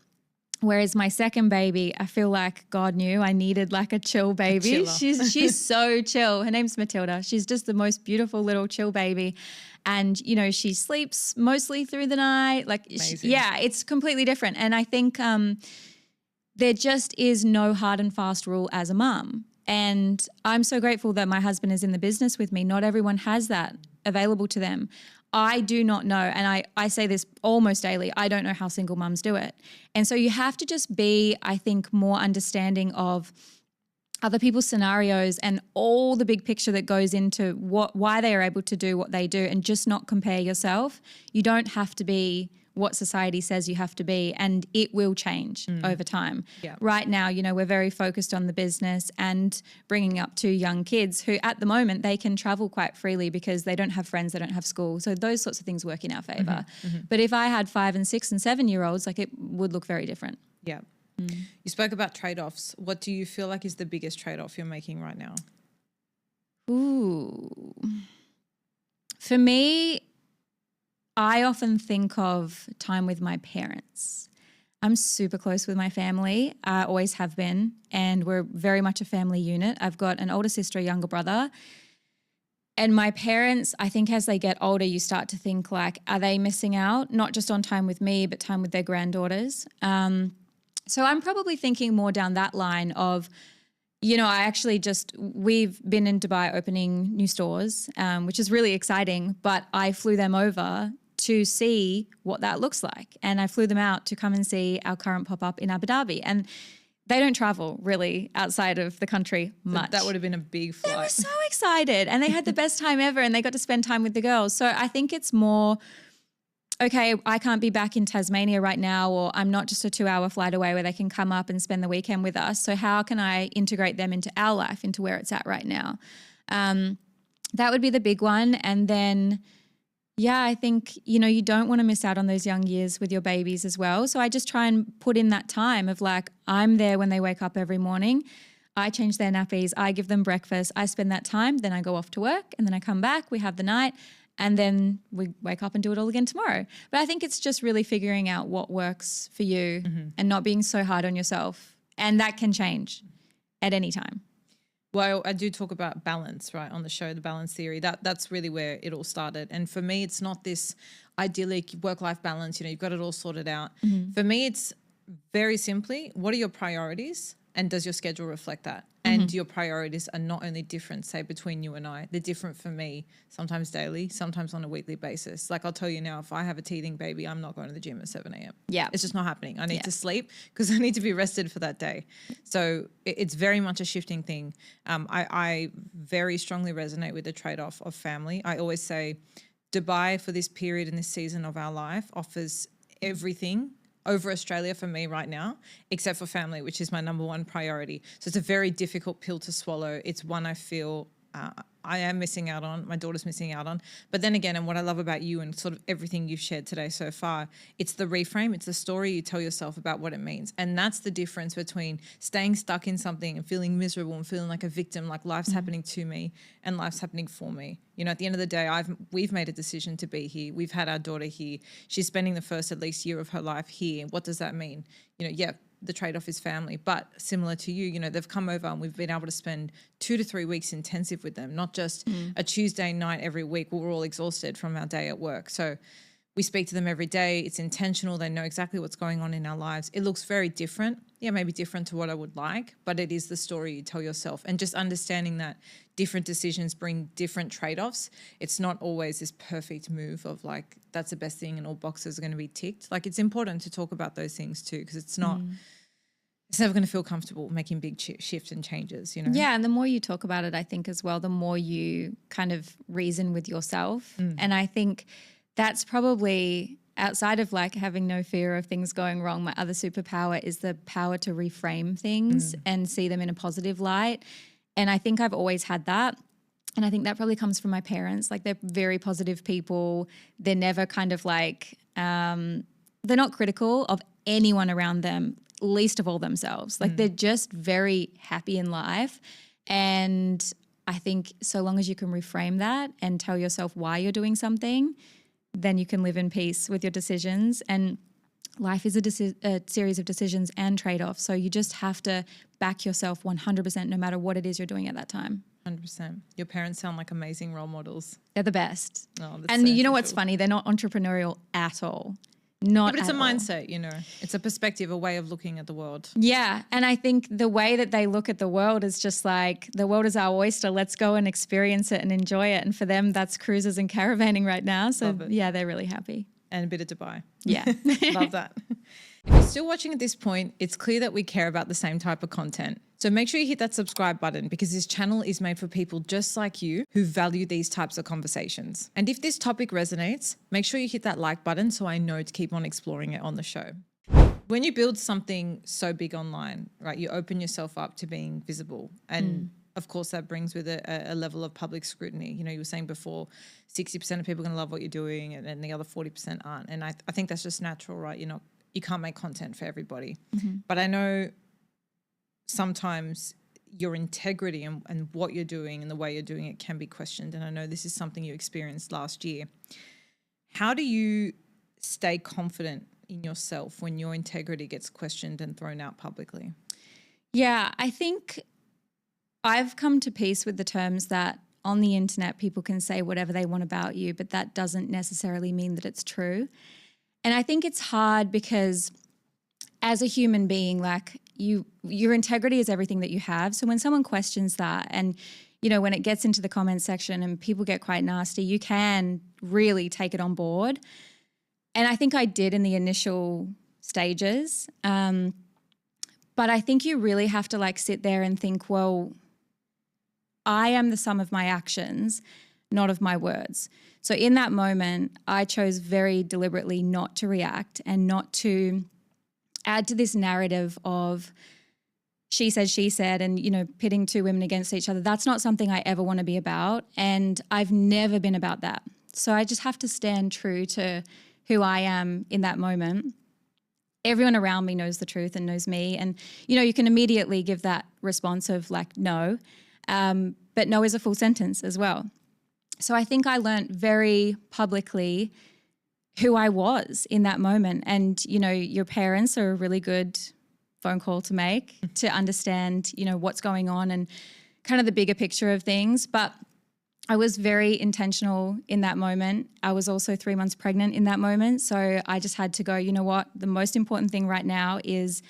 Whereas my second baby, I feel like God knew I needed like a chill baby. She's so chill. Her name's Matilda. She's just the most beautiful little chill baby. And, you know, she sleeps mostly through the night. Like, it's completely different. And I think there just is no hard and fast rule as a mum. And I'm so grateful that my husband is in the business with me. Not everyone has that available to them. I do not know, and I say this almost daily, I don't know how single mums do it. And so you have to just be, I think, more understanding of other people's scenarios and all the big picture that goes into why they are able to do what they do, and just not compare yourself. You don't have to be what society says you have to be, and it will change over time. Yeah. Right now, you know, we're very focused on the business and bringing up 2 young kids who at the moment they can travel quite freely because they don't have friends, they don't have school. So those sorts of things work in our favor. But if I had 5 and 6 and 7-year-olds, like, it would look very different. Yeah. You spoke about trade-offs. What do you feel like is the biggest trade-off you're making right now? Ooh. For me, I often think of time with my parents. I'm super close with my family. I always have been, and we're very much a family unit. I've got an older sister, a younger brother. And my parents, I think as they get older, you start to think like, are they missing out? Not just on time with me, but time with their granddaughters. So I'm probably thinking more down that line of, you know, we've been in Dubai opening new stores, which is really exciting, but I flew them over to see what that looks like. And I flew them out to come and see our current pop-up in Abu Dhabi. And they don't travel really outside of the country much. That would have been a big flight. They were so excited, and they had the best time ever, and they got to spend time with the girls. So I think it's more, okay, I can't be back in Tasmania right now, or I'm not just a 2-hour flight away where they can come up and spend the weekend with us. So how can I integrate them into our life, into where it's at right now? That would be the big one. And then, yeah, I think, you know, you don't want to miss out on those young years with your babies as well. So I just try and put in that time of like, I'm there when they wake up every morning. I change their nappies. I give them breakfast. I spend that time. Then I go off to work, and then I come back. We have the night. And then we wake up and do it all again tomorrow. But I think it's just really figuring out what works for you and not being so hard on yourself. And that can change at any time. Well, I do talk about balance, right, on the show, the balance theory. That's really where it all started. And for me, it's not this idyllic work-life balance, you know, you've got it all sorted out. For me, it's very simply, what are your priorities, and does your schedule reflect that? And your priorities are not only different, say, between you and I, they're different for me, sometimes daily, sometimes on a weekly basis. Like, I'll tell you now, if I have a teething baby, I'm not going to the gym at 7 a.m. Yeah. It's just not happening. I need to sleep because I need to be rested for that day. So it's very much a shifting thing. I very strongly resonate with the trade-off of family. I always say Dubai, for this period and this season of our life, offers everything over Australia for me right now, except for family, which is my number one priority. So it's a very difficult pill to swallow. It's one I feel I am missing out on, my daughter's missing out on. But then again, and what I love about you and sort of everything you've shared today so far, it's the reframe, it's the story you tell yourself about what it means. And that's the difference between staying stuck in something and feeling miserable and feeling like a victim, like life's happening to me and life's happening for me. You know, at the end of the day, we've made a decision to be here. We've had our daughter here. She's spending the first at least year of her life here. What does that mean? You know, yeah, the trade-off is family, but similar to you, you know, they've come over and we've been able to spend 2 to 3 weeks intensive with them, not just a Tuesday night every week where we're all exhausted from our day at work. So we speak to them every day. It's intentional. They know exactly what's going on in our lives. It looks very different. Yeah, maybe different to what I would like, but it is the story you tell yourself. And just understanding that different decisions bring different trade-offs. It's not always this perfect move of like, that's the best thing and all boxes are going to be ticked. Like, it's important to talk about those things too, because it's not, it's never going to feel comfortable making big shifts and changes, you know? Yeah, and the more you talk about it, I think as well, the more you kind of reason with yourself. And I think that's probably, outside of like having no fear of things going wrong, my other superpower is the power to reframe things and see them in a positive light. And I think I've always had that. And I think that probably comes from my parents. Like, they're very positive people. They're never kind of like, they're not critical of anyone around them, least of all themselves. Like, they're just very happy in life. And I think so long as you can reframe that and tell yourself why you're doing something, then you can live in peace with your decisions. And life is a series of decisions and trade-offs. So you just have to back yourself 100% no matter what it is you're doing at that time. 100%. Your parents sound like amazing role models. They're the best. Oh, that's And so you know what's special. funny? They're not entrepreneurial at all. Not But it's a at all. mindset, you know. It's a perspective, a way of looking at the world. Yeah. And I think the way that they look at the world is just like, the world is our oyster. Let's go and experience it and enjoy it. And for them, that's cruises and caravanning right now. So Love it. yeah, they're really happy. And a bit of Dubai. Yeah. Love that. If you're still watching at this point, it's clear that we care about the same type of content. So make sure you hit that subscribe button, because this channel is made for people just like you who value these types of conversations. And if this topic resonates, make sure you hit that like button so I know to keep on exploring it on the show. When you build something so big online, right, you open yourself up to being visible. And of course, that brings with it a level of public scrutiny. You know, you were saying before, 60% of people are going to love what you're doing and the other 40% aren't. And I think that's just natural, right? You can't make content for everybody. But I know sometimes your integrity and what you're doing and the way you're doing it can be questioned. And I know this is something you experienced last year. How do you stay confident in yourself when your integrity gets questioned and thrown out publicly? Yeah, I think I've come to peace with the terms that on the internet people can say whatever they want about you, but that doesn't necessarily mean that it's true. And I think it's hard because as a human being, like your integrity is everything that you have. So when someone questions that, and you know, when it gets into the comment section and people get quite nasty, you can really take it on board. And I think I did in the initial stages. But I think you really have to like sit there and think, well, I am the sum of my actions, not of my words. So in that moment, I chose very deliberately not to react and not to add to this narrative of she said, and, you know, pitting two women against each other. That's not something I ever want to be about. And I've never been about that. So I just have to stand true to who I am in that moment. Everyone around me knows the truth and knows me. And, you know, you can immediately give that response of like, no. But no is a full sentence as well. So I think I learned very publicly who I was in that moment. And, you know, your parents are a really good phone call to make to understand, you know, what's going on and kind of the bigger picture of things. But I was very intentional in that moment. I was also 3 months pregnant in that moment. So I just had to go, you know what, the most important thing right now is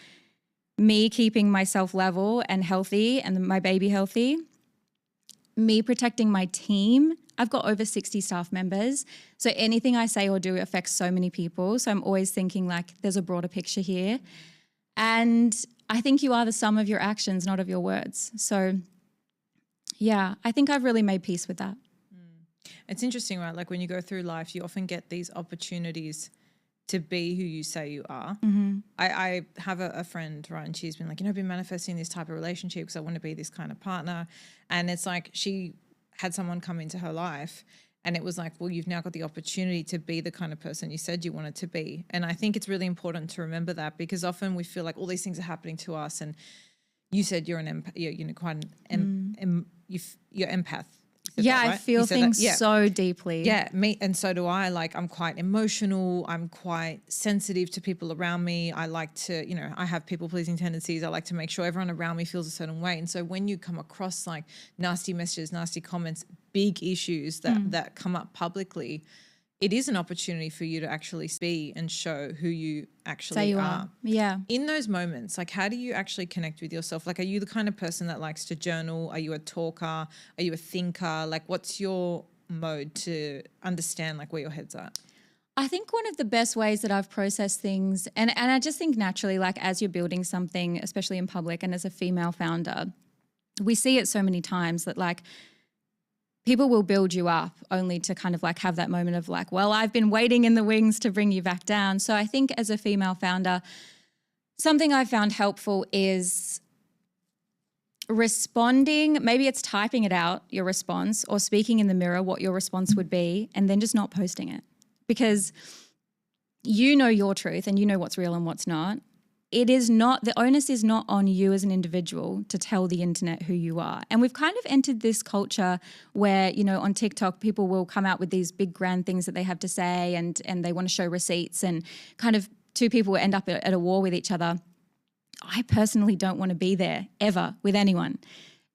me keeping myself level and healthy and my baby healthy, me protecting my team. I've got over 60 staff members. So anything I say or do affects so many people. So I'm always thinking like there's a broader picture here. And I think you are the sum of your actions, not of your words. So yeah, I think I've really made peace with that. It's interesting, right? Like when you go through life, you often get these opportunities to be who you say you are. I have a friend, right, and she's been like, you know, I've been manifesting this type of relationship because I want to be this kind of partner. And it's like she had someone come into her life and it was like, well, you've now got the opportunity to be the kind of person you said you wanted to be. And I think it's really important to remember that, because often we feel like all these things are happening to us. And you said you're an you're quite an you're empath. You said Yeah, that, I right? feel You said that? things Yeah. so deeply. Yeah, me, and so do I. Like, I'm quite emotional. I'm quite sensitive to people around me. I like to, you know, I have people-pleasing tendencies. I like to make sure everyone around me feels a certain way. And so when you come across like nasty messages, nasty comments, big issues that come up publicly, it is an opportunity for you to actually be and show who you actually Say you are. Yeah. In those moments, like, how do you actually connect with yourself? Like, are you the kind of person that likes to journal? Are you a talker? Are you a thinker? Like, what's your mode to understand like where your head's at? I think one of the best ways that I've processed things, and I just think naturally, like as you're building something, especially in public and as a female founder, we see it so many times that like people will build you up only to kind of like have that moment of like, well, I've been waiting in the wings to bring you back down. So I think as a female founder, something I found helpful is responding. Maybe it's typing it out, your response, or speaking in the mirror what your response would be, and then just not posting it. Because you know your truth and you know what's real and what's not. It is not, the onus is not on you as an individual to tell the internet who you are. And we've kind of entered this culture where, you know, on TikTok, people will come out with these big grand things that they have to say and they want to show receipts, and kind of two people will end up at a war with each other. I personally don't want to be there ever with anyone.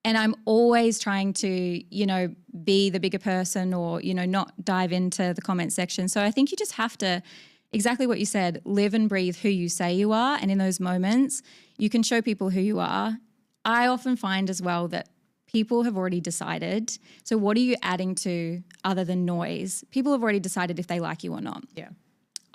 And I'm always trying to, you know, be the bigger person or, you know, not dive into the comment section. So I think you just have to, exactly what you said, live and breathe who you say you are. And in those moments, you can show people who you are. I often find as well that people have already decided. So what are you adding to other than noise? People have already decided if they like you or not. Yeah.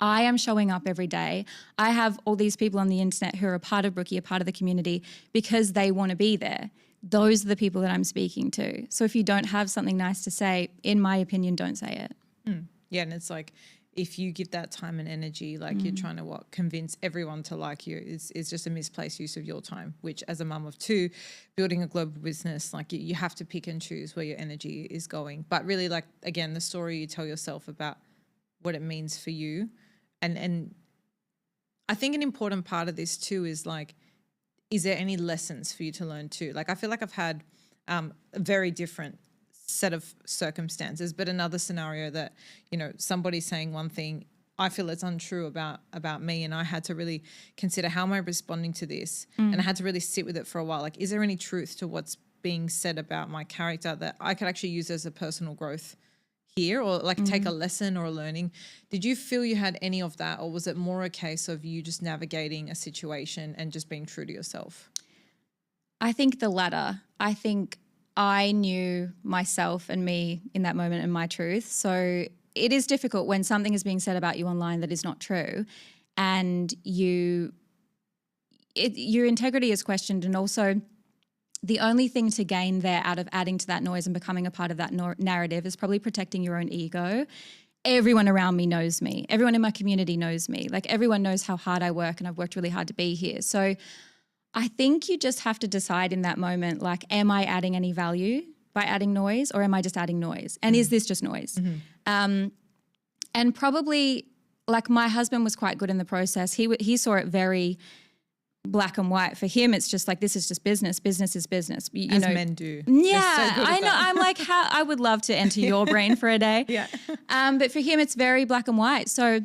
I am showing up every day. I have all these people on the internet who are a part of Brooki, a part of the community, because they want to be there. Those are the people that I'm speaking to. So if you don't have something nice to say, in my opinion, don't say it. Yeah. And it's like, if you give that time and energy, like you're trying to convince everyone to like you, is just a misplaced use of your time, which as a mum of two, building a global business, like you have to pick and choose where your energy is going. But really, like, again, the story you tell yourself about what it means for you. And I think an important part of this too is like, is there any lessons for you to learn too? Like, I feel like I've had a very different set of circumstances, but another scenario that, you know, somebody's saying one thing, I feel it's untrue about me, and I had to really consider, how am I responding to this? And I had to really sit with it for a while. Like, is there any truth to what's being said about my character that I could actually use as a personal growth here, or like take a lesson or a learning? Did you feel you had any of that, or was it more a case of you just navigating a situation and just being true to yourself? I think the latter. I think I knew myself and me in that moment and my truth. So it is difficult when something is being said about you online that is not true, and your integrity is questioned, and also the only thing to gain there out of adding to that noise and becoming a part of that narrative is probably protecting your own ego. Everyone around me knows me. Everyone in my community knows me. Like, everyone knows how hard I work, and I've worked really hard to be here. So I think you just have to decide in that moment, like, am I adding any value by adding noise, or am I just adding noise? And is this just noise? And probably, like, my husband was quite good in the process. He saw it very black and white. For him, it's just like, this is just business. Business is business. You know, men do. Yeah, so I know. I'm like, how I would love to enter your brain for a day. Yeah. But for him, it's very black and white. So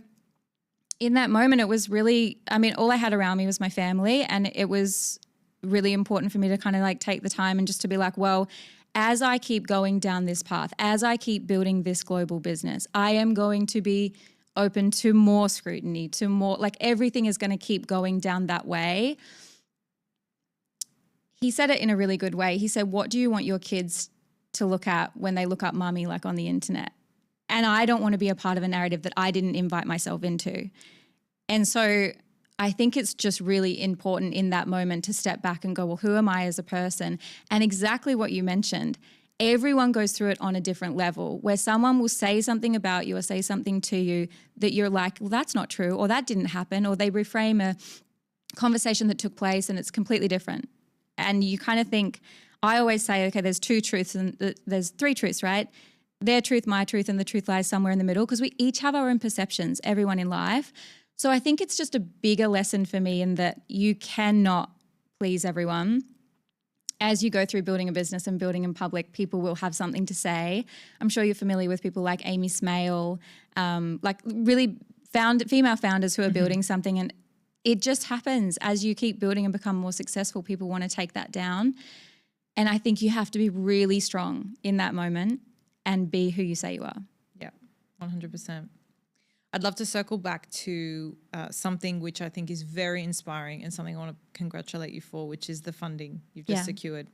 in that moment, it was really, I mean, all I had around me was my family, and it was really important for me to kind of like take the time and just to be like, well, as I keep going down this path, as I keep building this global business, I am going to be open to more scrutiny, to more, like, everything is going to keep going down that way. He said it in a really good way. He said, what do you want your kids to look at when they look up mummy, like, on the internet? And I don't want to be a part of a narrative that I didn't invite myself into. And so I think it's just really important in that moment to step back and go, well, who am I as a person? And exactly what you mentioned, everyone goes through it on a different level, where someone will say something about you or say something to you that you're like, well, that's not true, or that didn't happen, or they reframe a conversation that took place and it's completely different. And you kind of think, I always say, okay, there's two truths and there's three truths, right? Their truth, my truth, and the truth lies somewhere in the middle, because we each have our own perceptions, everyone in life. So I think it's just a bigger lesson for me in that you cannot please everyone. As you go through building a business and building in public, people will have something to say. I'm sure you're familiar with people like Amy Smale, like really female founders who are building something, and it just happens as you keep building and become more successful, people want to take that down. And I think you have to be really strong in that moment and be who you say you are. Yeah, 100%. I'd love to circle back to something which I think is very inspiring and something I want to congratulate you for, which is the funding you've just secured.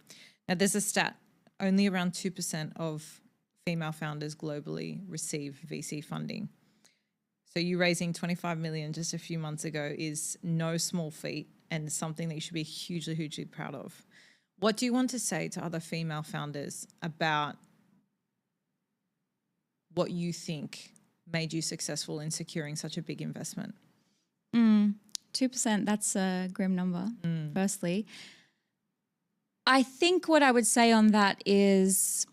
Now, there's a stat, only around 2% of female founders globally receive VC funding. So you raising 25 million just a few months ago is no small feat and something that you should be hugely, hugely proud of. What do you want to say to other female founders about what you think made you successful in securing such a big investment? 2%, that's a grim number, firstly. I think what I would say on that is,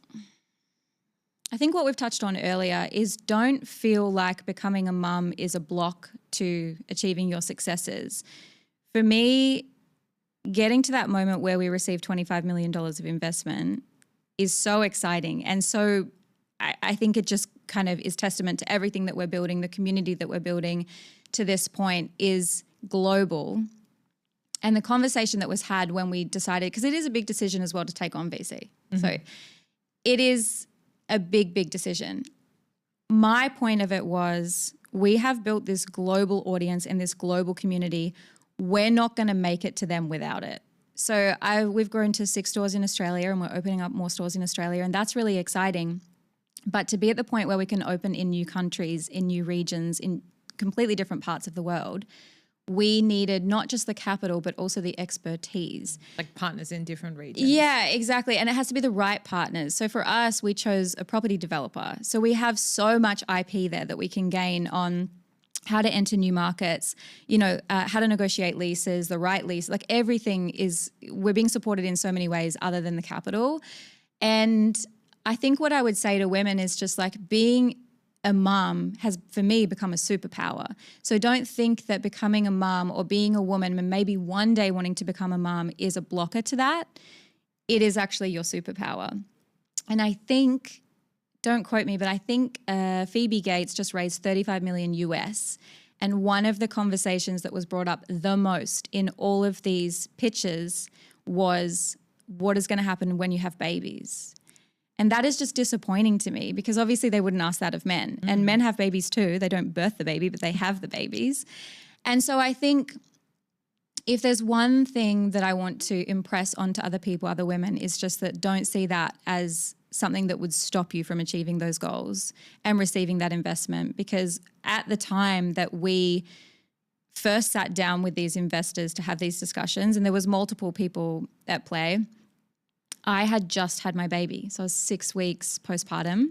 I think what we've touched on earlier is don't feel like becoming a mum is a block to achieving your successes. For me, getting to that moment where we received $25 million of investment is so exciting. And so I think it just kind of is testament to everything that we're building, the community that we're building to this point is global. And the conversation that was had when we decided, because it is a big decision as well to take on VC. So it is a big, big decision. My point of it was we have built this global audience and this global community. We're not going to make it to them without it. So we've grown to 6 stores in Australia and we're opening up more stores in Australia, and that's really exciting. But to be at the point where we can open in new countries, in new regions, in completely different parts of the world, we needed not just the capital, but also the expertise. Like partners in different regions. Yeah, exactly. And it has to be the right partners. So for us, we chose a property developer. So we have so much IP there that we can gain on how to enter new markets, how to negotiate leases, the right lease, like everything we're being supported in so many ways other than the capital. And I think what I would say to women is just like being a mum has, for me, become a superpower. So don't think that becoming a mum or being a woman and maybe one day wanting to become a mum is a blocker to that. It is actually your superpower. And I think, don't quote me, but I think Phoebe Gates just raised $35 million US. And one of the conversations that was brought up the most in all of these pitches was what is going to happen when you have babies. And that is just disappointing to me because obviously they wouldn't ask that of men. And men have babies too. They don't birth the baby, but they have the babies. And so I think if there's one thing that I want to impress onto other people, other women, is just that don't see that as something that would stop you from achieving those goals and receiving that investment. Because at the time that we first sat down with these investors to have these discussions, and there was multiple people at play, I had just had my baby. So I was 6 weeks postpartum.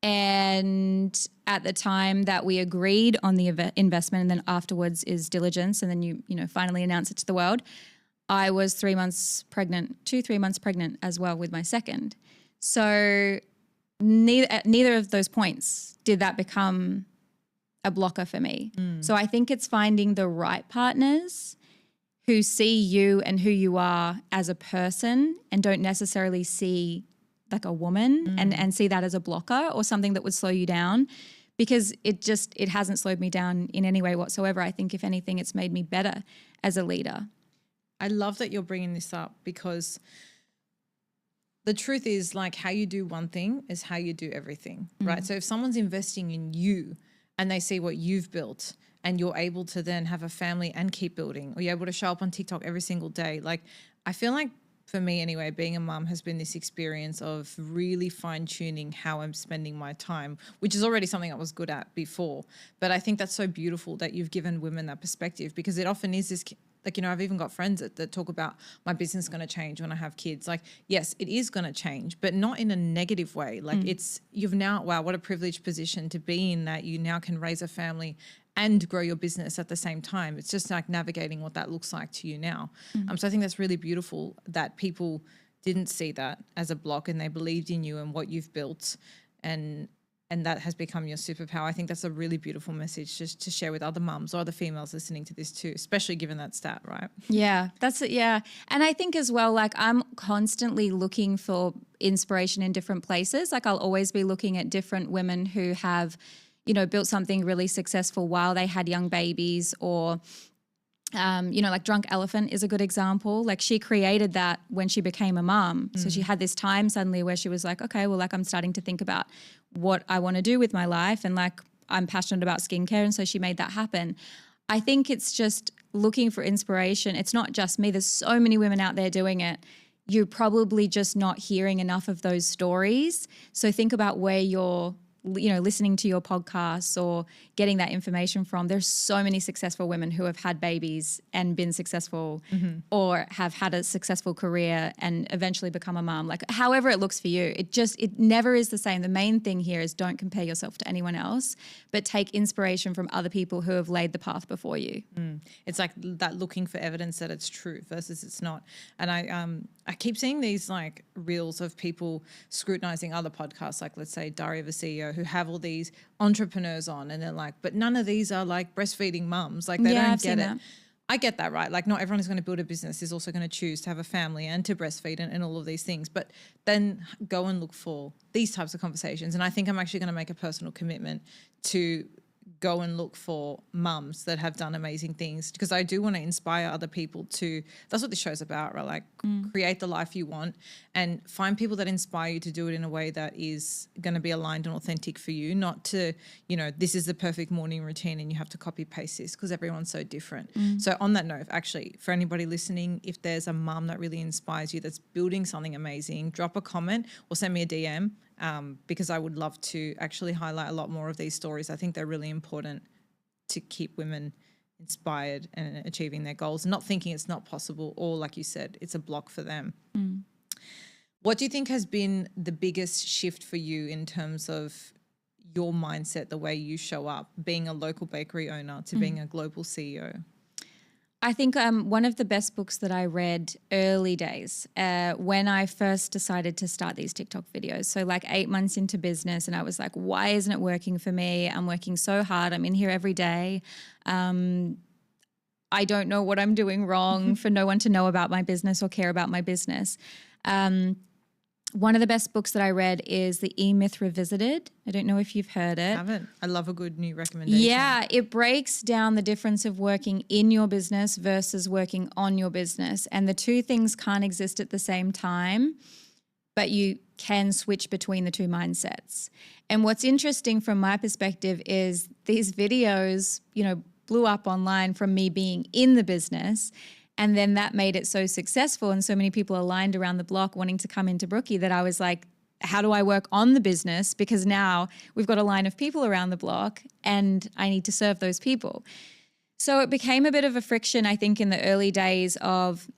And at the time that we agreed on the investment, and then afterwards is diligence, and then you finally announce it to the world, I was 3 months pregnant, 3 months pregnant as well with my second. So neither of those points did that become a blocker for me. So I think it's finding the right partners who see you and who you are as a person and don't necessarily see like a woman and see that as a blocker or something that would slow you down, because it hasn't slowed me down in any way whatsoever. I think if anything, it's made me better as a leader. I love that you're bringing this up because the truth is, like, how you do one thing is how you do everything, right? So if someone's investing in you and they see what you've built and you're able to then have a family and keep building, or you're able to show up on TikTok every single day. Like, I feel like for me anyway, being a mum has been this experience of really fine tuning how I'm spending my time, which is already something I was good at before. But I think that's so beautiful that you've given women that perspective, because it often is this, like, I've even got friends that talk about my business is going to change when I have kids. Like, yes, it is going to change, but not in a negative way. Like you've now, wow, what a privileged position to be in, that you now can raise a family and grow your business at the same time. It's just like navigating what that looks like to you now. So I think that's really beautiful that people didn't see that as a block and they believed in you and what you've built, and that has become your superpower. I think that's a really beautiful message just to share with other mums or other females listening to this too, especially given that stat, right? Yeah, that's it. Yeah. And I think as well, like, I'm constantly looking for inspiration in different places. Like, I'll always be looking at different women who have, built something really successful while they had young babies, or, like Drunk Elephant is a good example. Like, she created that when she became a mom. So she had this time suddenly where she was like, okay, well, like, I'm starting to think about what I want to do with my life. And like, I'm passionate about skincare, and so she made that happen. I think it's just looking for inspiration. It's not just me. There's so many women out there doing it. You're probably just not hearing enough of those stories. So think about where you're, listening to your podcasts or getting that information from. There's so many successful women who have had babies and been successful, or have had a successful career and eventually become a mom. Like however it looks for you, it never is the same. The main thing here is don't compare yourself to anyone else, but take inspiration from other people who have laid the path before you. It's like that looking for evidence that it's true versus it's not. And I keep seeing these like reels of people scrutinizing other podcasts, like let's say Diary of a CEO, who have all these entrepreneurs on, and they're like, but none of these are like breastfeeding mums. Like they don't I've get seen it. that. I get that, right? Like not everyone is going to build a business, is also going to choose to have a family and to breastfeed and all of these things. But then go and look for these types of conversations. And I think I'm actually going to make a personal commitment to go and look for mums that have done amazing things, because I do want to inspire other people to, that's what this show's about, right? Like create the life you want and find people that inspire you to do it in a way that is going to be aligned and authentic for you, not to, this is the perfect morning routine and you have to copy paste this, because everyone's so different. So on that note, actually, for anybody listening, if there's a mum that really inspires you that's building something amazing, drop a comment or send me a DM. Because I would love to actually highlight a lot more of these stories. I think they're really important to keep women inspired and achieving their goals, not thinking it's not possible, or like you said, it's a block for them. What do you think has been the biggest shift for you in terms of your mindset, the way you show up, being a local bakery owner to being a global CEO? I think one of the best books that I read early days when I first decided to start these TikTok videos. So like 8 months into business, and I was like, why isn't it working for me? I'm working so hard. I'm in here every day. I don't know what I'm doing wrong for no one to know about my business or care about my business. One of the best books that I read is The E-Myth Revisited. I don't know if you've heard it. I haven't. I love a good new recommendation. Yeah, it breaks down the difference of working in your business versus working on your business. And the two things can't exist at the same time, but you can switch between the two mindsets. And what's interesting from my perspective is these videos, blew up online from me being in the business. And then that made it so successful and so many people aligned around the block wanting to come into Brooki that I was like, how do I work on the business? Because now we've got a line of people around the block and I need to serve those people. So it became a bit of a friction, I think, in the early days of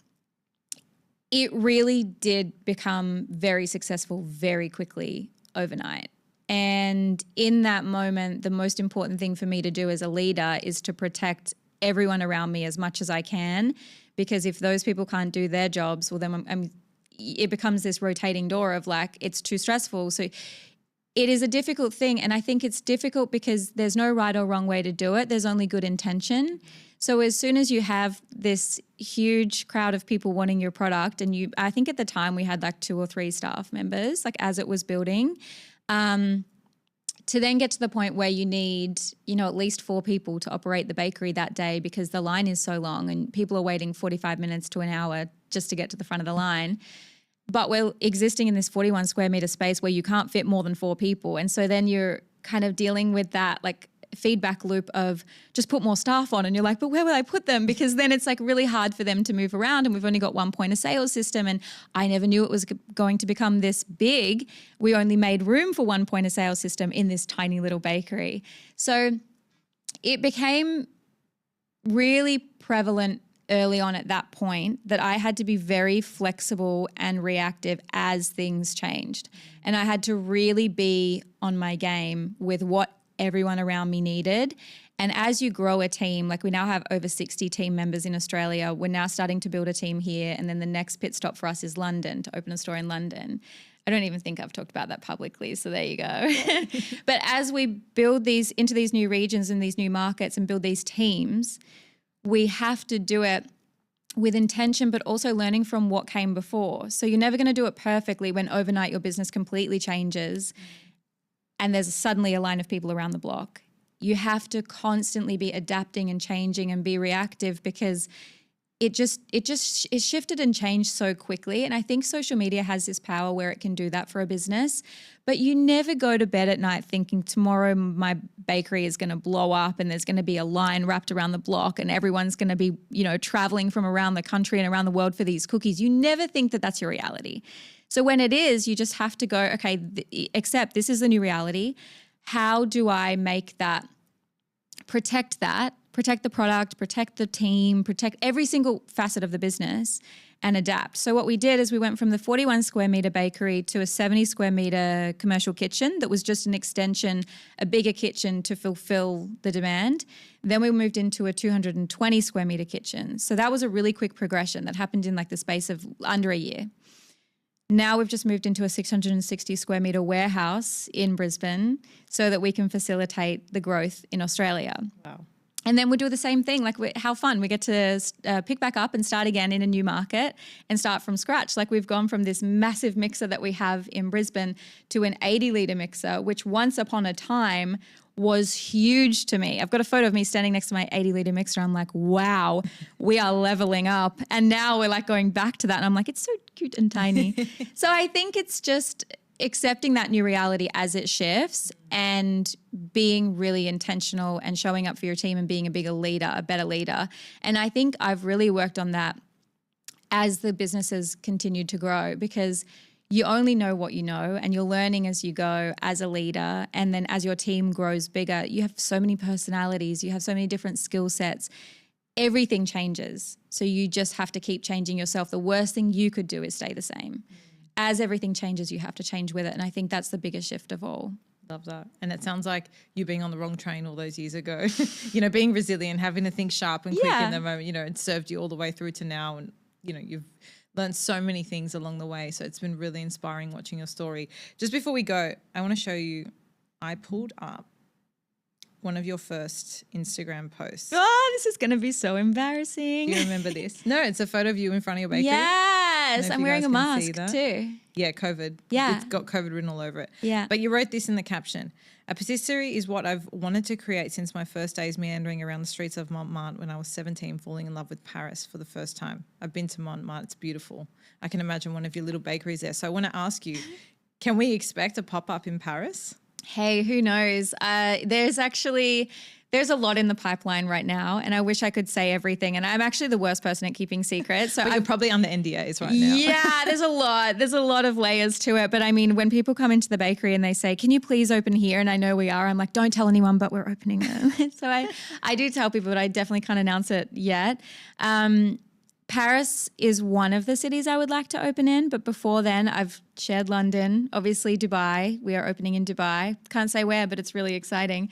it really did become very successful very quickly overnight. And in that moment, the most important thing for me to do as a leader is to protect everyone around me as much as I can, because if those people can't do their jobs, well, then it becomes this rotating door of like, it's too stressful. So it is a difficult thing. And I think it's difficult because there's no right or wrong way to do it. There's only good intention. So as soon as you have this huge crowd of people wanting your product, and I think at the time we had like 2 or 3 staff members, like as it was building, to then get to the point where you need, at least 4 people to operate the bakery that day because the line is so long and people are waiting 45 minutes to an hour just to get to the front of the line. But we're existing in this 41 square meter space where you can't fit more than 4 people. And so then you're kind of dealing with that like feedback loop of just put more staff on, and you're like, but where will I put them? Because then it's like really hard for them to move around, and we've only got one point of sale system, and I never knew it was going to become this big. We only made room for one point of sale system in this tiny little bakery. So it became really prevalent early on at that point that I had to be very flexible and reactive as things changed. And I had to really be on my game with what everyone around me needed. And as you grow a team, like we now have over 60 team members in Australia, we're now starting to build a team here. And then the next pit stop for us is London, to open a store in London. I don't even think I've talked about that publicly, so there you go. But as we build these into these new regions and these new markets and build these teams, we have to do it with intention, but also learning from what came before. So you're never going to do it perfectly when overnight your business completely changes and there's suddenly a line of people around the block. You have to constantly be adapting and changing and be reactive, because it shifted and changed so quickly. And I think social media has this power where it can do that for a business, but you never go to bed at night thinking tomorrow my bakery is going to blow up and there's going to be a line wrapped around the block and everyone's going to be, traveling from around the country and around the world for these cookies. You never think that that's your reality. So when it is, you just have to go, okay, accept this is the new reality. How do I make that, protect the product, protect the team, protect every single facet of the business and adapt. So what we did is we went from the 41 square meter bakery to a 70 square meter commercial kitchen that was just an extension, a bigger kitchen to fulfill the demand. Then we moved into a 220 square meter kitchen. So that was a really quick progression that happened in like the space of under a year. Now we've just moved into a 660 square metre warehouse in Brisbane so that we can facilitate the growth in Australia. Wow. And then we'll do the same thing. Like, how fun. We get to pick back up and start again in a new market and start from scratch. Like, we've gone from this massive mixer that we have in Brisbane to an 80-litre mixer, which once upon a time was huge to me. I've got a photo of me standing next to my 80-litre mixer. I'm like, wow, we are leveling up. And now we're like going back to that. And I'm like, it's so cute and tiny. So I think it's just accepting that new reality as it shifts and being really intentional and showing up for your team and being a bigger leader, a better leader. And I think I've really worked on that as the businesses continued to grow, because you only know what you know and you're learning as you go as a leader. And then as your team grows bigger, you have so many personalities, you have so many different skill sets. Everything changes. So you just have to keep changing yourself. The worst thing you could do is stay the same. As everything changes, you have to change with it. And I think that's the biggest shift of all. Love that. And it sounds like you being on the wrong train all those years ago, being resilient, having to think sharp and quick in the moment, it served you all the way through to now. And, you've learned so many things along the way. So it's been really inspiring watching your story. Just before we go, I want to show you, I pulled up one of your first Instagram posts. Oh, this is going to be so embarrassing. Do you remember this? No, it's a photo of you in front of your bakery. Yes, I'm wearing a mask too. Yeah, COVID. Yeah. It's got COVID written all over it. Yeah. But you wrote this in the caption. A patisserie is what I've wanted to create since my first days meandering around the streets of Montmartre when I was 17, falling in love with Paris for the first time. I've been to Montmartre. It's beautiful. I can imagine one of your little bakeries there. So I want to ask you, can we expect a pop-up in Paris? Hey, who knows? There's a lot in the pipeline right now, and I wish I could say everything. And I'm actually the worst person at keeping secrets. So but you're probably under NDAs right now. Yeah, there's a lot. There's a lot of layers to it. But I mean, when people come into the bakery and they say, "Can you please open here?" and I know we are, I'm like, "Don't tell anyone, but we're opening them." So I do tell people, but I definitely can't announce it yet. Paris is one of the cities I would like to open in, but before then I've shared London, obviously Dubai. We are opening in Dubai. Can't say where, but it's really exciting.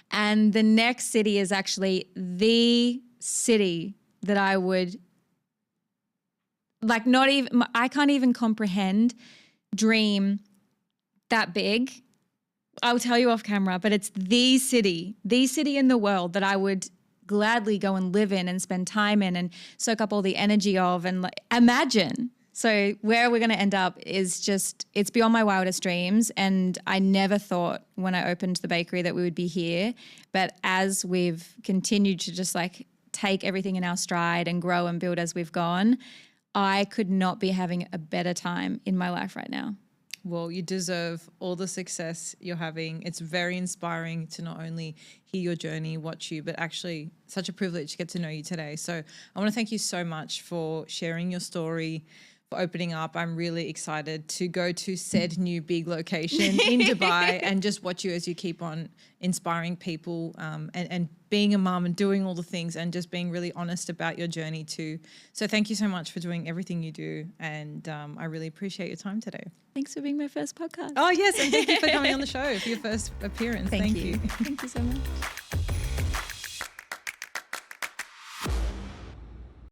And the next city is actually the city that I would I can't even comprehend, dream that big. I'll tell you off camera, but it's the city in the world that I would gladly go and live in and spend time in and soak up all the energy of and imagine. So where we're going to end up is just, it's beyond my wildest dreams. And I never thought when I opened the bakery that we would be here. But as we've continued to just take everything in our stride and grow and build as we've gone, I could not be having a better time in my life right now. Well, you deserve all the success you're having. It's very inspiring to not only hear your journey, watch you, but actually such a privilege to get to know you today. So I want to thank you so much for sharing your story, for opening up. I'm really excited to go to said new big location in Dubai and just watch you as you keep on inspiring people and being a mum and doing all the things and just being really honest about your journey too. So thank you so much for doing everything you do. And I really appreciate your time today. Thanks for being my first podcast. Oh, yes. And thank you for coming on the show for your first appearance. Thank you. Thank you so much.